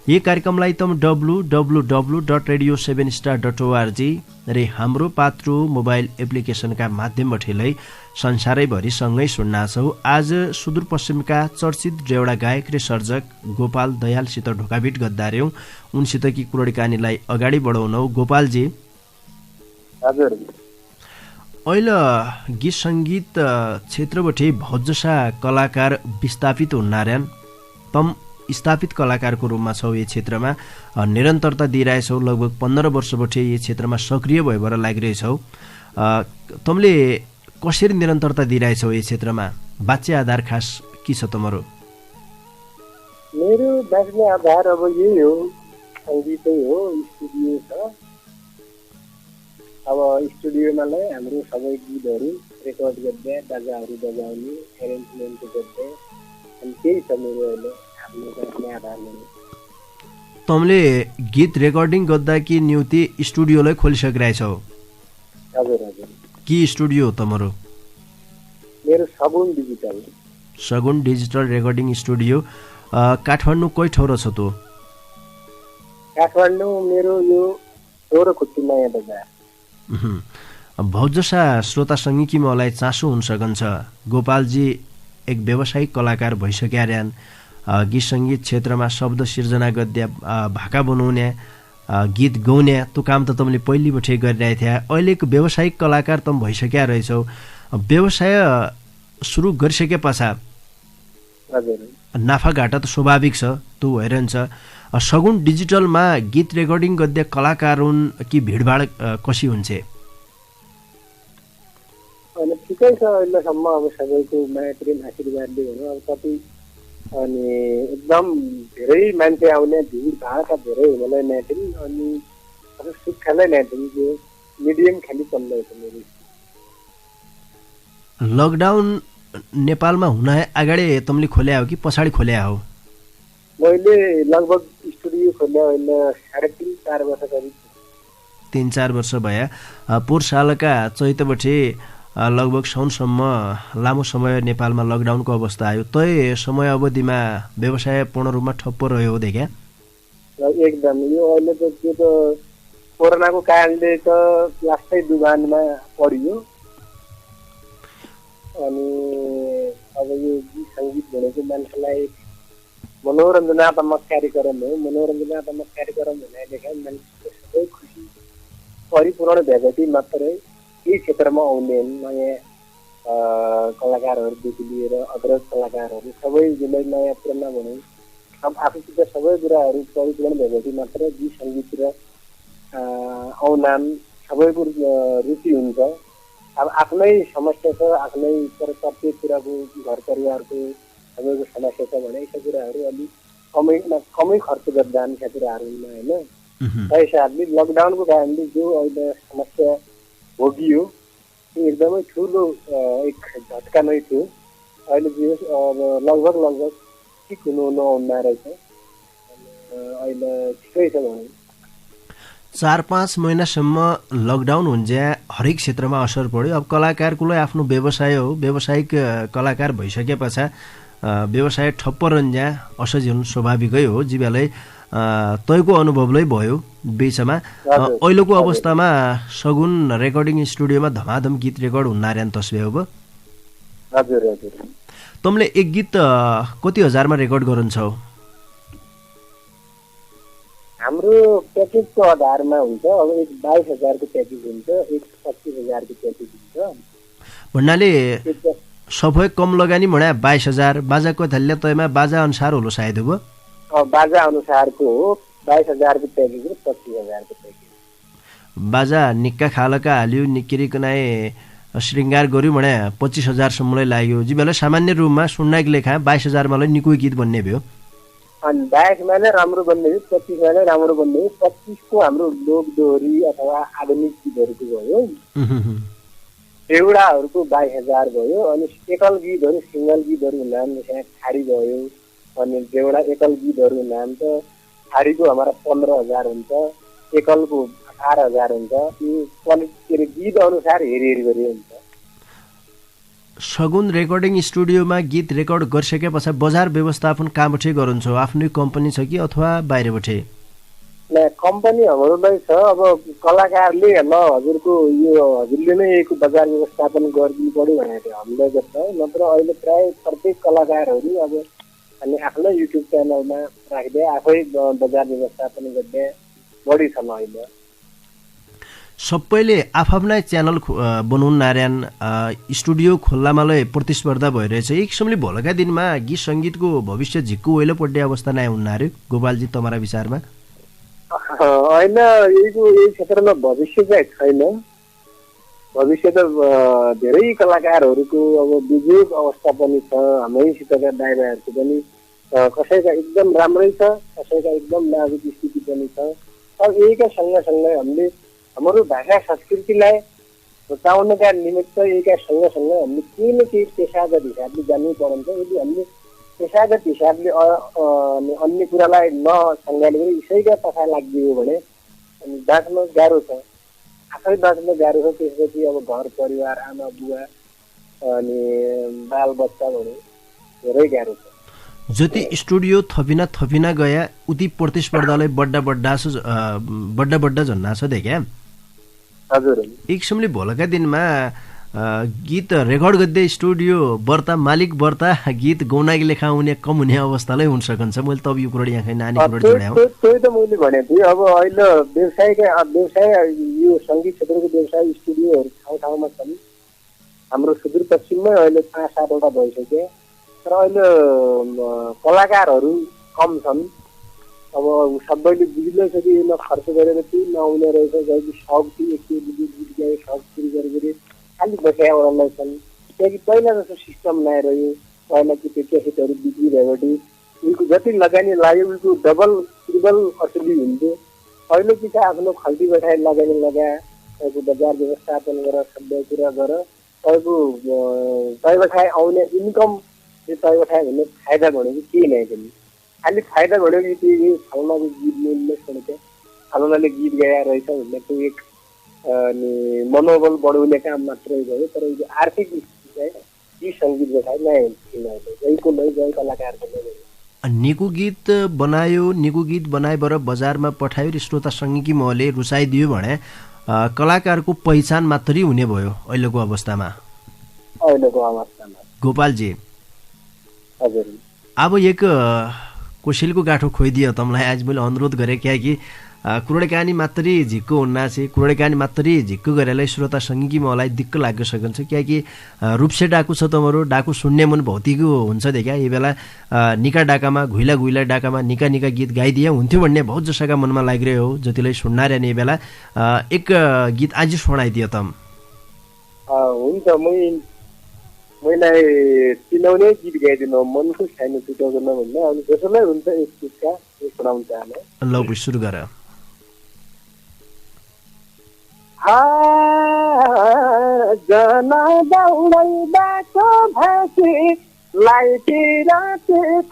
यो कार्यक्रमलाई तम www.radio7star.org रे हाम्रो पात्रो मोबाइल एप्लिकेसनका माध्यमबाट लै संसारैभरि सँगै सुन्ना छौ। आज सुदूरपश्चिमका चर्चित डेउडा गायक र सर्जक गोपाल दयालसित ढोकाभिट गद्दार्यौं। उनसितकी कुराकानीलाई अगाडि बढाउनौ। गोपालजी हजुर अहिले गीत संगीत क्षेत्रबाट भौजसा कलाकार विस्थापित हुन्नार्यान् तम स्थापित कलाकारको रूपमा छौ। यो क्षेत्रमा निरन्तरता दिइरहेछौ। लगभग 15 वर्षबाट यो क्षेत्रमा सक्रिय भएर लागिरहेछौ। तमले कसरी निरन्तरता दिइरहेछौ यो क्षेत्रमा? बाँच्ने आधार खास के छ तमरो? मेरो बाँच्ने आधार अब यही हो, सङ्गीतै हो। स्टुडियो छ, अब स्टुडियोमा नै हाम्रो सबै गीतहरू रेकर्ड गर्दै बाजाहरू बजाउने एरेन्जमेन्ट गर्दै अनि त्यही छ मेरो अहिले आफ्नो बाँच्ने आधार। तमले गीत रेकर्डिङ गर्दा कि न्युति स्टुडियोलाई खोलिसकिरहेछौ? हजुर हजुर। के स्टुडियो हो तमरो? मेरो सगुन डिजिटल रेकर्डिङ स्टुडियो। काठमाडौँ कै ठाउँ छ तँ? काठमाडौँ मेरो यो दोहोरोखुट्टी नयाँ बजार। भौजसा श्रोतासँगै कि मलाई चासो हुन सकन्छ। गोपालजी एक व्यावसायिक कलाकार भइसक्या र्यान्। गीत सङ्गीत क्षेत्रमा शब्द सिर्जना गद्या भाका बनाउने गीत गाउने त्यो काम त तँले पहिलेबाटै गरिरहेको थिए। अहिलेको व्यावसायिक कलाकार तँ भइसकेका रहेछौ। व्यवसाय सुरु गरिसके पछाड नाफाघाटा त स्वाभाविक छ, त्यो भइरहन्छ। सगुन डिजिटलमा गीत रेकर्डिङ गर्दै कलाकार हुन् कि भिडभाड कसी हुन्छ? अनि ठिकै छ अहिलेसम्म, अब सबैको माया प्रेम आशीर्वादले भनौँ अब कति अनि एकदम धेरै मान्छे आउने भिडभाड त धेरै हुनलाई नयाँ अनि सुक्खालाई नयाँ जो मिडियम खालि चल्दैछ मेरो। लकडाउन नेपालमा हुन अगाडि तमले खोल्या हो कि पछाडि खोल्या हो? मैले लगभग स्टुडियो खोल्या अहिले 3.5-4 वर्ष करिब 3-4 वर्ष भए। पोहोर सालका चैतबटे लगभग साउनसम्म लामो समय नेपालमा लकडाउनको अवस्था आयो। तै समय अवधिमा व्यवसाय पूर्ण रूपमा ठप्प रह्यो हो देख्या? एकदम यो अहिले त त्यो त कोरोनाको कारणले त लास्टै दुकानमा परियो। अनि अब यो गीत सङ्गीत भनेको मान्छेलाई मनोरञ्जनात्मक कार्यक्रम हो। मनोरञ्जनात्मक कार्यक्रम भनेदेखि मान्छेको सबै खुसी परिपूर्ण भएपछि मात्रै यही क्षेत्रमा आउने नयाँ कलाकारहरूदेखि लिएर अग्रज कलाकारहरू सबै जसलाई नयाँ पुराना भनौँ अब आफूसित सबै कुराहरू परिपूर्ण भएपछि मात्र गीत सङ्गीत र आउनाम सबैको रुचि हुन्छ। अब आफ्नै समस्या छ, आफ्नै प्रत्येक कुराको घर परिवारको सबैको समस्या छ भने यस्तो कुराहरू अलिक कमै खर्च गर्दा यस्ता कुराहरूमा होइन। त्यही हिसाबले लकडाउनको कारणले जो अहिले समस्या भोगियो त्यो एकदमै ठुलो एक झट्का नै थियो। अहिले जो अब लगभग ठिक हुनु नआउना रहेछ। अहिले ठिकै छ भनौँ। 4-5 महिनासम्म लकडाउन हुन्छ, हरेक क्षेत्रमा असर पर्यो। अब कलाकारको लागि आफ्नो व्यवसाय हो, व्यावसायिक कलाकार भइसके पछाडि व्यवसाय ठप्प रन्जा असहज हुनु स्वाभाविकै हो। जीवालाई तैको अनुभवलै भयो बिचमा। अहिलेको अवस्थामा सगुन रेकर्डिङ स्टुडियोमा धमाधम गीत रेकर्ड हुनार्यान तस्बे हो। हजुर हजुर। तमले एक गीत कति हजारमा रेकर्ड गरन्छौ? हाम्रो प्याकेजको आधारमा हुन्छ। अब एक 22,000 को प्याकेज हुन्छ, एक 25,000 को प्याकेज हुन्छ। भन्नाले सबै कम लगानी भने 22,000 बाजाको थल्ले तयमा बाजा अनुसार होला सायद हो। बाजा अनुसारको हो 22,000 को प्याकेज र 25,000 को प्याकेज। बाजा निक्का खालका हाल्यो, निक्किरिकनाए श्रृङ्गार गर्यो भने 25,000 सम्मलाई लाग्यो। जी बेला सामान्य रूपमा सुन्नाको लेखा 22,000 मालाई निकै गीत भन्ने भयो। अनि 22 मा नै राम्रो बन्ने हो, 25 मा नै राम्रो बन्ने हो। 25 को हाम्रो लोक दोहोरी अथवा आधुनिक गीतहरूको भयो। एउटाहरूको 22,000 भयो। अनि एकल गीतहरू सिङ्गल गीतहरू नाम जस्तै खाडी भयो। अनि एउटा एकल गीतहरू नाम त खाडीको हाम्रो 15,000 हुन्छ, एकलको 18,000 हुन्छ। यो क्वालिटी गीत अनुसार हेरी गरी हुन्छ। सगुन रेकर्डिङ स्टुडियोमा गीत रेकर्ड गरिसके पछाडि बजार व्यवस्थापन कहाँबाटै गरुन्छौ? आफ्नै कम्पनी छ कि अथवा बाहिरबाटै? कम्पनी हाम्रोलाई छ। अब कलाकारले ल हजुरको यो हजुरले नै एक बजार व्यवस्थापन गरिदिनु पर्यो भनेर हामीलाई गर्छ। नत्र अहिले प्राय प्रत्येक कलाकारहरू अब अनि आफ्नै युट्युब च्यानलमा राख्दै आफै बजार व्यवस्थापन गर्दै बढी छन्। अहिले सबैले आफ्नै च्यानल बनाउन नारायण स्टुडियो खोल्लामालाई प्रतिस्पर्धा भइरहेछ। एक किसिमले भोलिका दिनमा गीत सङ्गीतको भविष्य झिक्कु ओइलो पड्ने अवस्था नै हुन्न रे गोपालजी तुम्हारा विचारमा? होइन, यही क्षेत्रमा भविष्य चाहिँ छैन। भविष्य त धेरै कलाकारहरूको अब बिजुक अवस्था पनि छ। हाम्रैसितका दाइभाइहरूको पनि कसैका एकदम राम्रै छ, कसैका एकदम नाजुक स्थिति पनि छ। अब यहीका सँगसँगै हामीले हाम्रो भाषा संस्कृतिलाई बचाउनका निमित्त यहीका सँगसँगै हामीले केही न केही पेसागत हिसाबले जान्नै पर्छ। यदि हामीले पेसागत हिसाबले अन्य कुरालाई नसङ्गालेर यसैका पछा लाग्दियो भने अनि बाँच्न गाह्रो छ, आफै बाँच्न गाह्रो छ। त्यसपछि अब घर परिवार, आमा बुवा अनि बालबच्चा भने धेरै गाह्रो छ। जति स्टुडियो थपिना गया उति प्रतिस्पर्धालाई बड्डा झन्ना छ देख्या। हजुर। एक किसिमले भोलिका दिनमा गीत रेकर्ड गर्दै स्टुडियो बर्ता मालिक बर्ता गीत गाउनाकी लेखा हुने कम हुने अवस्थालाई हुन सकन्छ। मैले त अब यो कुरा यहाँ नानी कुरा जोड्याउ त्यही त मैले भनेको थिएँ। अब अहिले व्यवसाय यो सङ्गीत क्षेत्रको व्यवसाय स्टुडियोहरू ठाउँ ठाउँमा छन्। हाम्रो सुदूरपश्चिममै अहिले 5-7वटा भइसक्यो। तर अहिले कलाकारहरू कम छन्। अब सबैले बुझिँदैछ कि यसमा खर्च गरेर केही नहुने रहेछ, जहिले सबति एकचोटि गीत गाए सब सुरु गरेर खालि बसाइ ओर्याउँदै छन्। किनकि पहिला जस्तो सिस्टम नआइरह्यो। पहिला कि त्यो क्यासेटहरू बिक्री भएपछि उनको जति लगानी लाग्यो उनको डबल ट्रिबल असुली हुन्थ्यो। अहिले कि चाहिँ आफ्नो खल्ती बसाइ लगानी लगाए, तपाईँको बजार व्यवस्थापन गरेर सबै कुरा गरेर तय बसाइ आउने इन्कम त्यो तय बसाइ भन्ने फाइदा भनेको केही नै छैन। खालि फाइदा भनेको त्यो फलानाको गीत मैले सुनेको फलानाले गीत गाएर रहेछ भन्ने त्यो एक अनि मनोबल बढाउने काम मात्रै भयो। तर यो आर्थिक स्थिति चाहिँ यी सङ्गीत बसाइ नै जहीको नै जही कलाकारको नै। निको गीत बनायो, निको गीत बनाएबाट बजारमा पठायो र श्रोता सङ्गीकी महले रुचाइदियो भने कलाकारको पहिचान मात्रै हुने भयो अहिलेको अवस्थामा। गोपालजी हजुर, अब एक कोसेलको गाठो खोइदियो तमलाई आज मैले अनुरोध गरेँ। किनकि कुरोडे मात्रै झिक्को हुन्ना छे, कुरोडे मात्रै झिक्को गरेलाई श्रोता सङ्गीकी मलाई दिक्क लाग्न सकन्छ। किनकि रूपसे डाकु छ तमरो, डाकु सुन्ने मन भौतिको हुन्छ देखा। यही बेला निका डाकामा घुइला घुइला डाकामा निका निका गीत गाइदिए हुन्थ्यो भन्ने बहुत जसका मनमा लागिरह्यो हो। जतिलाई सुन्नारे नि बेला एक गीत आज सुनाइदियो तम। हुन्छ, मैले चिनाउने गीत गाइदिनु मनको छैन टुटाउन भन्दा अनि जसलाई हुन्छ एक गीतका सुनाउन चाहन्छु। ल सुरु गर। जना दौडै बाटो भाँसी लाइतिर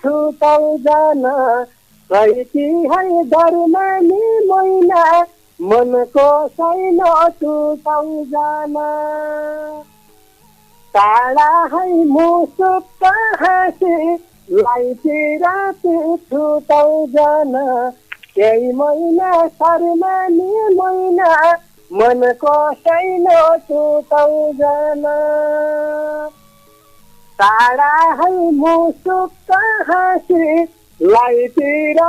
छुटाउ जान कैकी है दरमानी मैना मनको छैन टुटाउ जान टाढा है मुसुक हाँसी लाइतिर छुटाउ जान केही मैना शर्मानी मैना मनको छैन टुटाउ जान टाढा है मुसुक हाँसी लाइतिर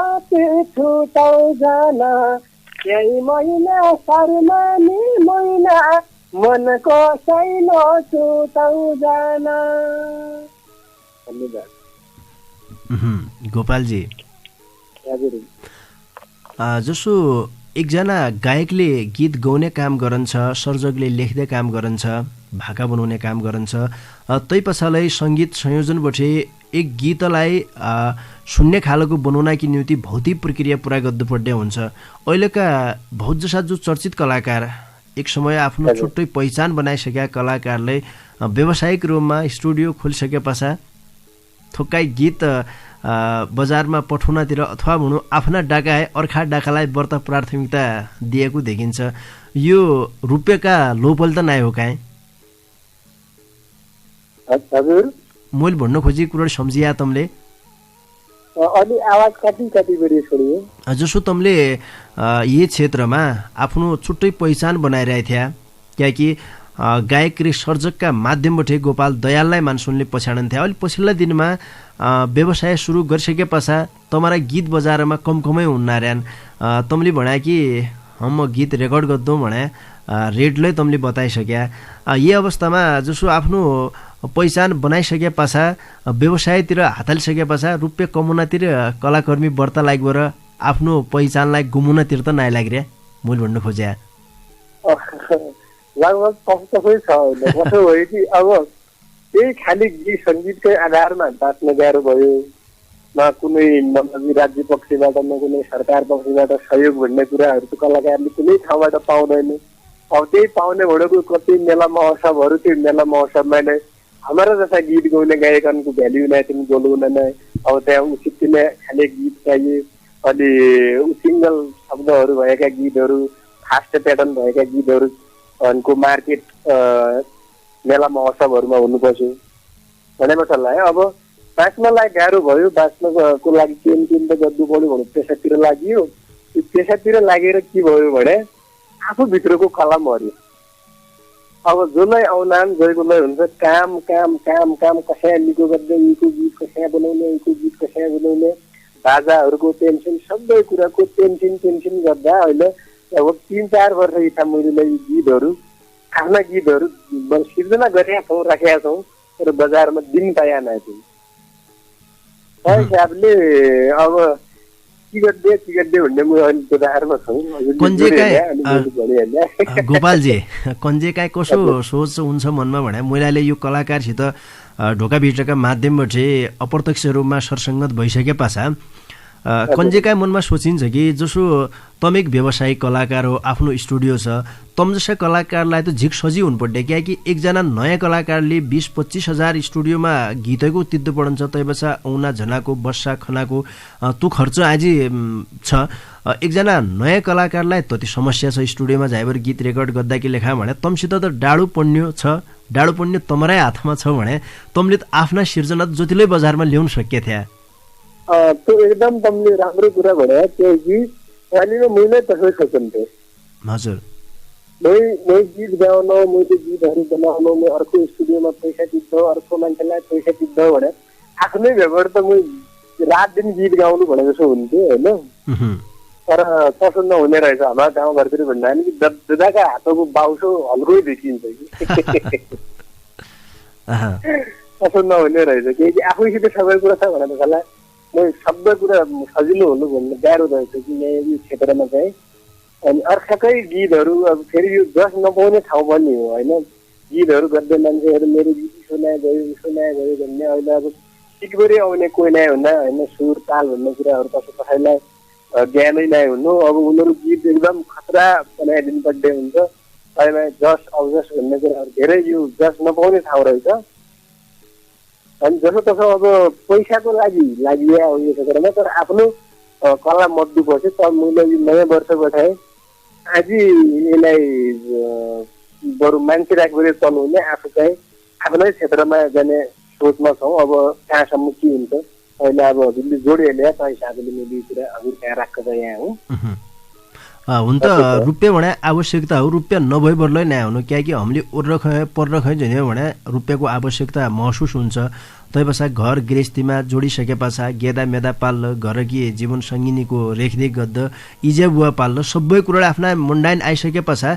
छुटाउ जान केही मैना शर्मानी मैना मनको छैन टुटाउ जान। गोपालजी, जसो एकजना गायकले गीत गाउने काम गरन्छ, सर्जकले लेख्दै काम गरन्छ, भाका बनाउने काम गरन्छ, तै पछाडि सङ्गीत संयोजनबाट एक गीतलाई सुन्ने खालको बनाउनकी निम्ति भौतिक प्रक्रिया पुरा गर्नुपर्ने हुन्छ। अहिलेका बहुत जसा जो चर्चित कलाकार एक समय आफ्नो छुट्टै पहिचान बनाइसकेका कलाकारले व्यावसायिक रूपमा स्टुडियो खोलिसके पश्चात थोक्कै गीत बजारमा पठाउनतिर अथवा भनौँ आफ्ना डाका अर्खा डाकालाई बढ्ता प्राथमिकता दिएको देखिन्छ। यो रुपियाँका लोपल त नै हो काँ? हजुर, मैले भन्नु खोजेको कुरा सम्झिया तमले? अलि आवाज कति बढी छोडियो। जसो तमले यही क्षेत्रमा आफ्नो छुट्टै पहिचान बनाइरहेको थिया, किनकि गायक र सर्जकका माध्यमबाट गोपाल दयाललाई मान्छौले पछाडन्थे। अहिले पछिल्ला दिनमा व्यवसाय सुरु गरिसके पश्चात तमारा गीत बजारमा कमै हुन्नार्यान। तमले भन्या कि हम गीत रेकर्ड गर्दौँ भने रेटलाई तमले बताइसक्या। यही अवस्थामा जसो आफ्नो पहिचान बनाइसके पश्चात व्यवसायतिर हात हालिसके पश्चात रुपियाँ कमाउनतिर कलाकर्मी बढ्ता लाग्यो र आफ्नो पहिचानलाई गुमाउनतिर त नै लागिरहे मैले भन्नु खोज्या। लगभग तपाईँ छ कसो भयो कि अब त्यही खालि गीत सङ्गीतकै आधारमा बाँच्न गाह्रो भयो। न कुनै राज्य पक्षबाट न कुनै सरकार पक्षबाट सहयोग भन्ने कुराहरू त कलाकारले कुनै ठाउँबाट पाउँदैन। अब त्यही पाउने भनेको कति मेला महोत्सवहरू, त्यो मेला महोत्सवमा नै हाम्रा जस्ता गीत गाउने गायकनको भ्याल्यु नै थिएन, बोलाउन नै। अब त्यहाँ उचित नै खालि गीत चाहिए, अलि सिङ्गल शब्दहरू भएका गीतहरू, फास्ट प्याटर्न भएका गीतहरू को मार्केट मेला महोत्सवहरूमा हुनुपर्छ भनेको सल्लाह। अब बाँच्नलाई गाह्रो भयो, बाँच्नको लागि केही त गर्नु पऱ्यो भने पेसातिर लागियो। त्यो पेसातिर लागेर के भयो भने आफूभित्रको कला मऱ्यो। अब जसलाई आउनान् जसलाई हुन्छ काम काम काम काम कसै निको गर्दै यीको गीत कसै बनाउने यीको गीत कसै बनाउने बाजाहरूको टेन्सन सबै कुराको टेन्सन गर्दा अहिले अब 3-4 वर्ष इच्छा मैले गीतहरू आफ्ना गीतहरू सिर्जना गरेका छौँ राखेका छौँ तर बजारमा दिन पाएन थियौँ त्यही हिसाबले अब के गर्दै भन्ने म अहिले बजारमा छौँ गोपालजी कन्जेकाई कसो सोच हुन्छ मनमा भने मैले यो कलाकारसित ढोकाभित्रका माध्यमबाट अप्रत्यक्ष रूपमा सरसङ्गत भइसके पाछा कन्जेकाई मनमा सोचिन्छ कि जसो तम एक व्यावसायिक कलाकार हो आफ्नो स्टुडियो छ तम जस्ता कलाकारलाई त झिक सजी हुनुपर्ने किनकि एकजना नयाँ कलाकारले 20-25 हजार स्टुडियोमा गीतको तिद्दो पढन्छ तैबसा औना झनाको बस्सा खनाको त्यो खर्च आजि छ एकजना नयाँ कलाकारलाई त्यति समस्या छ स्टुडियोमा जाइबर गीत रेकर्ड गर्दा कि लेखा भने तमसित त डाडु पढ्ने तमरै हातमा छ भने तमले त आफ्ना सिर्जना जतिलै बजारमा ल्याउन सके थिए त्यो एकदम तमले राम्रो कुरा भने त्यो गीत अहिले मैले त्यसै सोच्थे हजुर मैं गीत गाउन मैले गीतहरू बनाउन म अर्को स्टुडियोमा पैसा तिर्छु अर्को मान्छेलाई पैसा तिर्छु भने आफ्नै भ्याबाट त म रात दिन गीत गाउनु भने जस्तो हुन्थ्यो होइन तर कसो नहुने रहेछ हाम्रो गाउँघरतिर भन्दा नि दादाका हातको बाउसो हल्कै देखिन्छ कि कसो नहुने रहेछ किनकि आफैसित सबै कुरा छ भने त्यसलाई म सबै कुरा सजिलो हुनु भन्ने गाह्रो रहेछ कि यहाँ यो क्षेत्रमा चाहिँ अनि अर्काकै गीतहरू अब फेरि यो जस नपाउने ठाउँ पनि हो होइन गीतहरू गर्दै मान्छेहरू मेरो गीत सुनाए गयो भन्ने अहिले अब टिकबरी आउने कोही नै हुन्न होइन सुर ताल भन्ने कुराहरू कसैलाई ज्ञानै नै हुनु अब उनीहरू गीत एकदम खतरा बनाइदिनु पर्ने हुन्छ अहिले जस अवजस भन्ने कुराहरू धेरै यो जस नपाउने ठाउँ रहेछ अनि जसो तसो अब पैसाको लागि यो क्षेत्रमा तर आफ्नो कला मद्दुपछि त मैले यो नयाँ वर्ष बठाएँ आज यसलाई बरु मान्छे राखेर चलाउने आफू चाहिँ आफ्नै क्षेत्रमा जाने सोचमा छौँ अब कहाँसम्म के हुन्छ अहिले अब हजुरले जोडिहाल्यो त हिसाबले मैले कुरा हजुर कहाँ राख्छ त यहाँ हो हुन त रुपियाँ भने आवश्यकता हो रुपियाँ नभए बरलै नै हुनु किनकि हामीले ओर्रखै पर्रखै झन्यो भने रुपियाँको आवश्यकता महसुस हुन्छ तैपछा घर गृहस्थीमा जोडिसके पछा गेदा मेदा पाल्ल घरकी जीवन सङ्गिनीको रेखदेख गर्दा इजा बुवा पाल्ल सबै कुरा आफ्ना मुन्डाइन आइसके पछा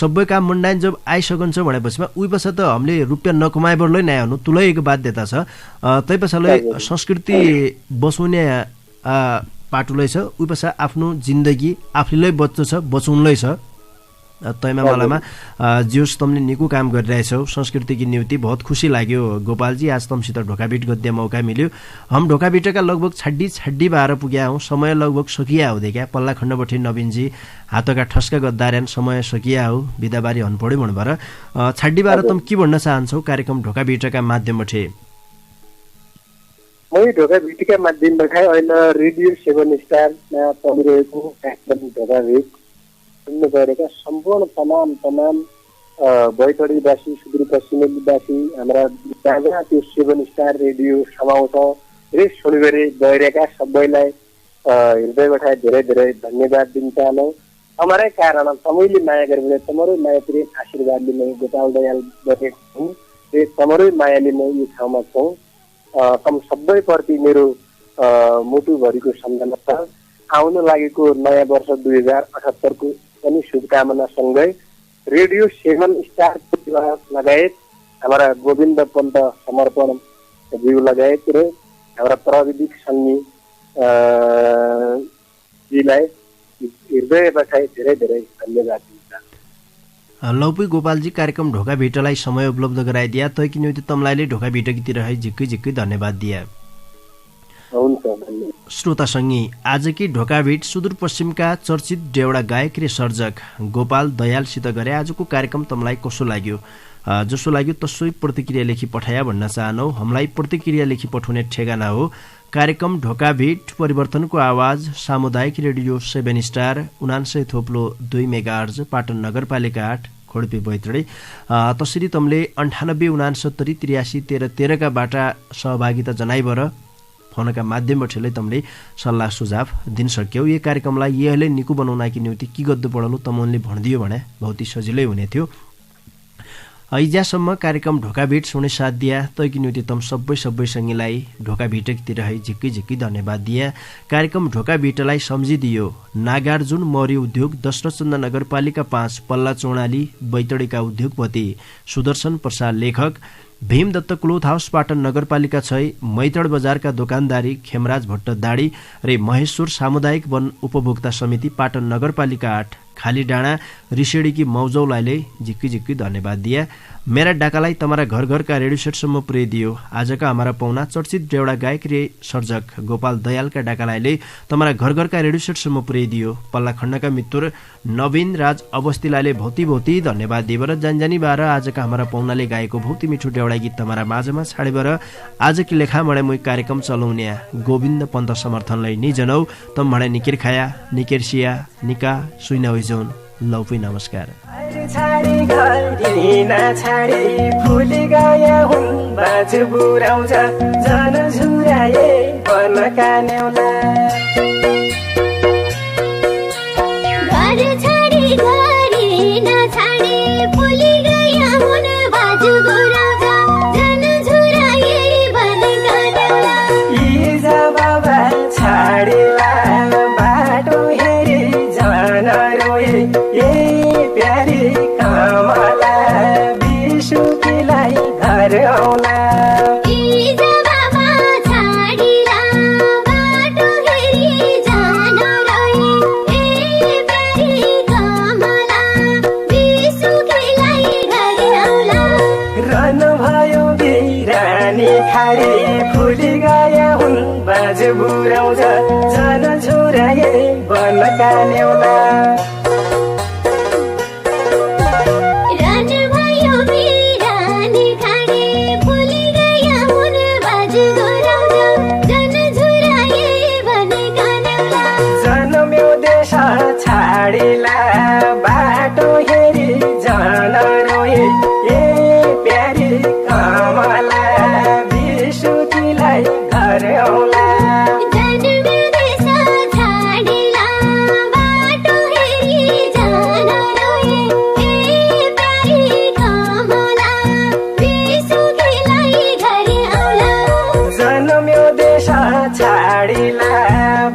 सबै काम मुन्डाइन जब आइसकन्छ भनेपछि उही पछा त हामीले रुपियाँ नकमाए बरलै नै हुनु तुलै एक बाध्यता छ तैपछाले संस्कृति बचाउने पाटुलै छ उही पछा आफ्नो जिन्दगी आफूलाई बचाउनलै छ तैमा मलामा जियोस् तमले निको काम गरिरहेछौ संस्कृतिकी नियुक्ति बहुत खुसी लाग्यो गोपालजी आज तमसित ढोकाभिट गद्दे मौका मिल्यो हम ढोकाभिटका लगभग छड्डी बाह्र पुग्या हौँ समय लगभग सकिया हुँदै क्या पल्ला खण्डबठी नवीनजी हातका ठस्का गद्दार्यान समय सकिया हो बिदाबारी हनपड्यो भन्नुभएर छड्डी बाह्र तम के भन्न चाहन्छौ कार्यक्रम ढोकाभिटका माध्यमबाट मै ढोकाभिटका माध्यमबाट अहिले रेडियो 7 स्टारमा परिरहेको कार्यक्रम ढोकाभिट सुन्नु गएका सम्पूर्ण तमाम बैतडीवासी सुदूरपश्चिमेलीवासी हाम्रा जहाँ त्यो 7 स्टार रेडियो समाउँछ र सुनिगरी गइरहेका सबैलाई हृदयबाट धेरै धेरै धन्यवाद दिन चाहन्छौँ हमारै कारण सबैले माया गरेर तमरै माया प्रेम आशीर्वादले नै गोपाल दयाल गरेको हुँ र तमरै मायाले नै यो ठाउँमा छौँ तम सबैप्रति मेरो मुटुभरिको सम्झना छ आउन लागेको नयाँ वर्ष 2078 को पनि शुभकामना सँगै रेडियो 7 स्टार लगायत हाम्रा गोविन्द पन्त समर्पण ज्यू लगायत र हाम्रा प्राविधिक सङ्गी जीलाई हृदयबाट धेरै धेरै धन्यवाद दिन्छ लौपी गोपालजी कार्यक्रम ढोकाभिटलाई समय उपलब्ध गराइदिया तै कि निम्ति तमलाईले ढोकाभिटकी रहे झिक्कै धन्यवाद दिया श्रोता सङ्गी आजकी ढोकाभिट सुदूरपश्चिमका चर्चित डेवडा गायक र सर्जक गोपाल दयालसित गरे आजको कार्यक्रम तमलाई कसो लाग्यो जसो लाग्यो तसै प्रतिक्रिया लेखी पठाया भन्न चाहनौ हामीलाई प्रतिक्रिया लेखी पठाउने ठेगाना हो कार्यक्रम ढोकाभिट परिवर्तनको आवाज सामुदायिक रेडियो 7 स्टार 99.2 मेगाहर्ज पाटन नगरपालिका 8 खोडपी बैतडी तसरी तमले 98 69 83 13 का बाटा सहभागिता जनाइबर फोनका माध्यमबाट तमले सल्लाह सुझाव दिन सक्यौ यो कार्यक्रमलाई यहीले निको बनाउनकी निम्ति के गद्दो पडनु तमनले भनिदियो भने बहुत सजिलै हुने थियो ऐजासम्म कार्यक्रम ढोका भेट सुने साथ दिया तैकी निम्ति तम सबै सङ्गीलाई ढोका भेटतिर है झिक्की धन्यवाद दिया। कार्यक्रम ढोका भेटलाई सम्झिदियो नागार्जुन मौर्य उद्योग दशरथचन्द नगरपालिका 5 पल्ला चौडाली बैतडीका उद्योगपति सुदर्शन प्रसाद लेखक भीमदत्त क्लोथ हाउस पाटन नगरपालिका 6 मैतड बजारका दोकानदारी खेमराज भट्ट दाडी र महेश्वर सामुदायिक वन उपभोक्ता समिति पाटन नगरपालिका 8 खाली डाँडा रिसेडीकी मौजौलाले झिक्की धन्यवाद दिया। मेरा डाकालाई तमारा घर घरका रेडियो सेटसम्म पुर्याइदियो। आजका हमारा पाहुना चर्चित देउडा गायक रे सर्जक गोपाल दयालका डाकालाईले तमारा घर घरका रेडियो सेटसम्म पुर्याइदियो। पल्ला खण्डका मित्र नवीन राज अवस्थीलाले भौती धन्यवाद दिएर जानजानी बार आजका हमारा पाहुनाले गाएको भौती मिठो देउडा गीत तमारा माझमा छाडेर आजकी लेखा मडे मुई कार्यक्रम चलाउने गोविन्द पन्त समर्थनलाई नि जनौ तम मडे निकेर खाया निकेर सिया निका सुइन होइजोन लौपी नमस्कार। छाडी घडी नछाडी फुली गए हुन् बाजु बुराउँछ जन झुराए बनका नेउला घर छाडी घडी नछाडी फुली गए हुन् बाजु बुराउँछ जन झुराए बनका नेउला यी जब छाडीला बाटो हेरी जन रोए प्यारी कमला बिसुकीलाई घर आउला रन भयो बिरानी खाडी फुली गए हुन् बाजु बुराउँछ जन झुराए बनका नेउला छाडीला बाटो हेरी जन रोए प्यारी कमला बिसुकीलाई घर आउला जन्म्यो देश छाडीला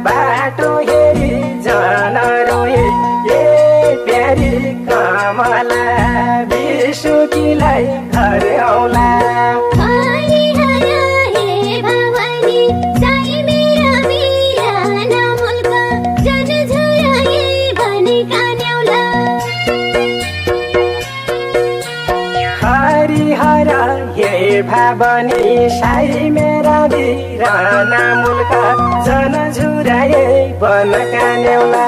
बाटो हेरी जन रोए प्यारी कमला बिसुकीलाई घर आउला हरिहर हे भावनी साई मेरा बिराना मुल्क जन झुराए बनका नेउला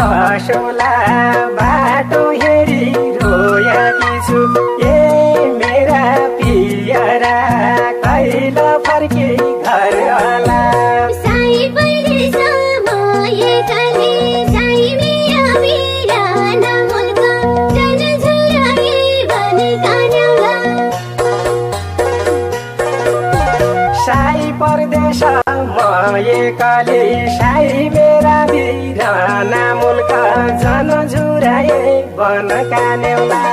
कसोला बाटो हेरी रोयाकी छु मेरा पियरा कहिला फर्के घर होला साई परदेश मयेकले साई मेरा बिराना मुल्क जन झुराए बनका नेउला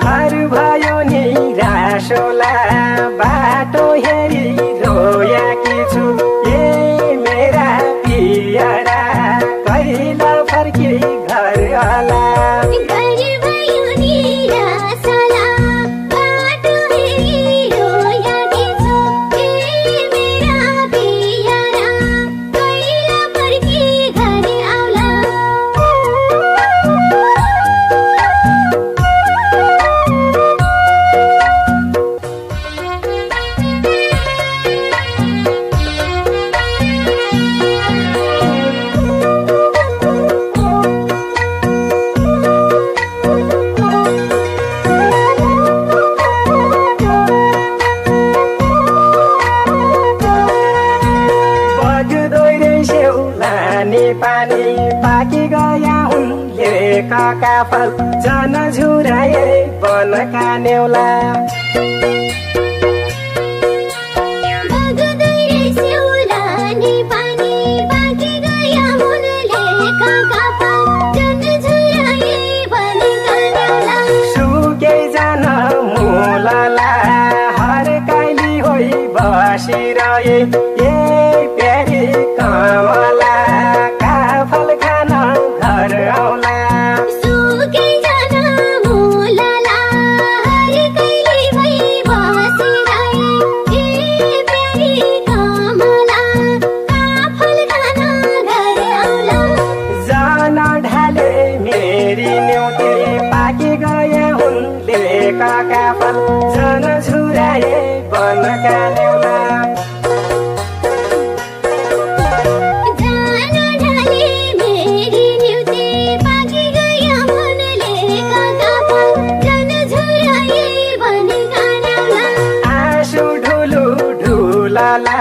घर भयो निराशोला बाटो हेरी रोयाकी छु मेरा पियरा कहिला फर्के घर होला लेखका फल जन झुराए बनका नेउला बसिरहे ए प्यारी कमला काफल खान घर आउला सुकै जान मुलाला हर कहिले भई बसिरहे ए प्यारी कमला काफल खान घर आउला जान ढाले मेरी न्युते पाकी गए हुन् लेखका फल जन झुराए बनका नेउला आँसु ढुलु ढुलला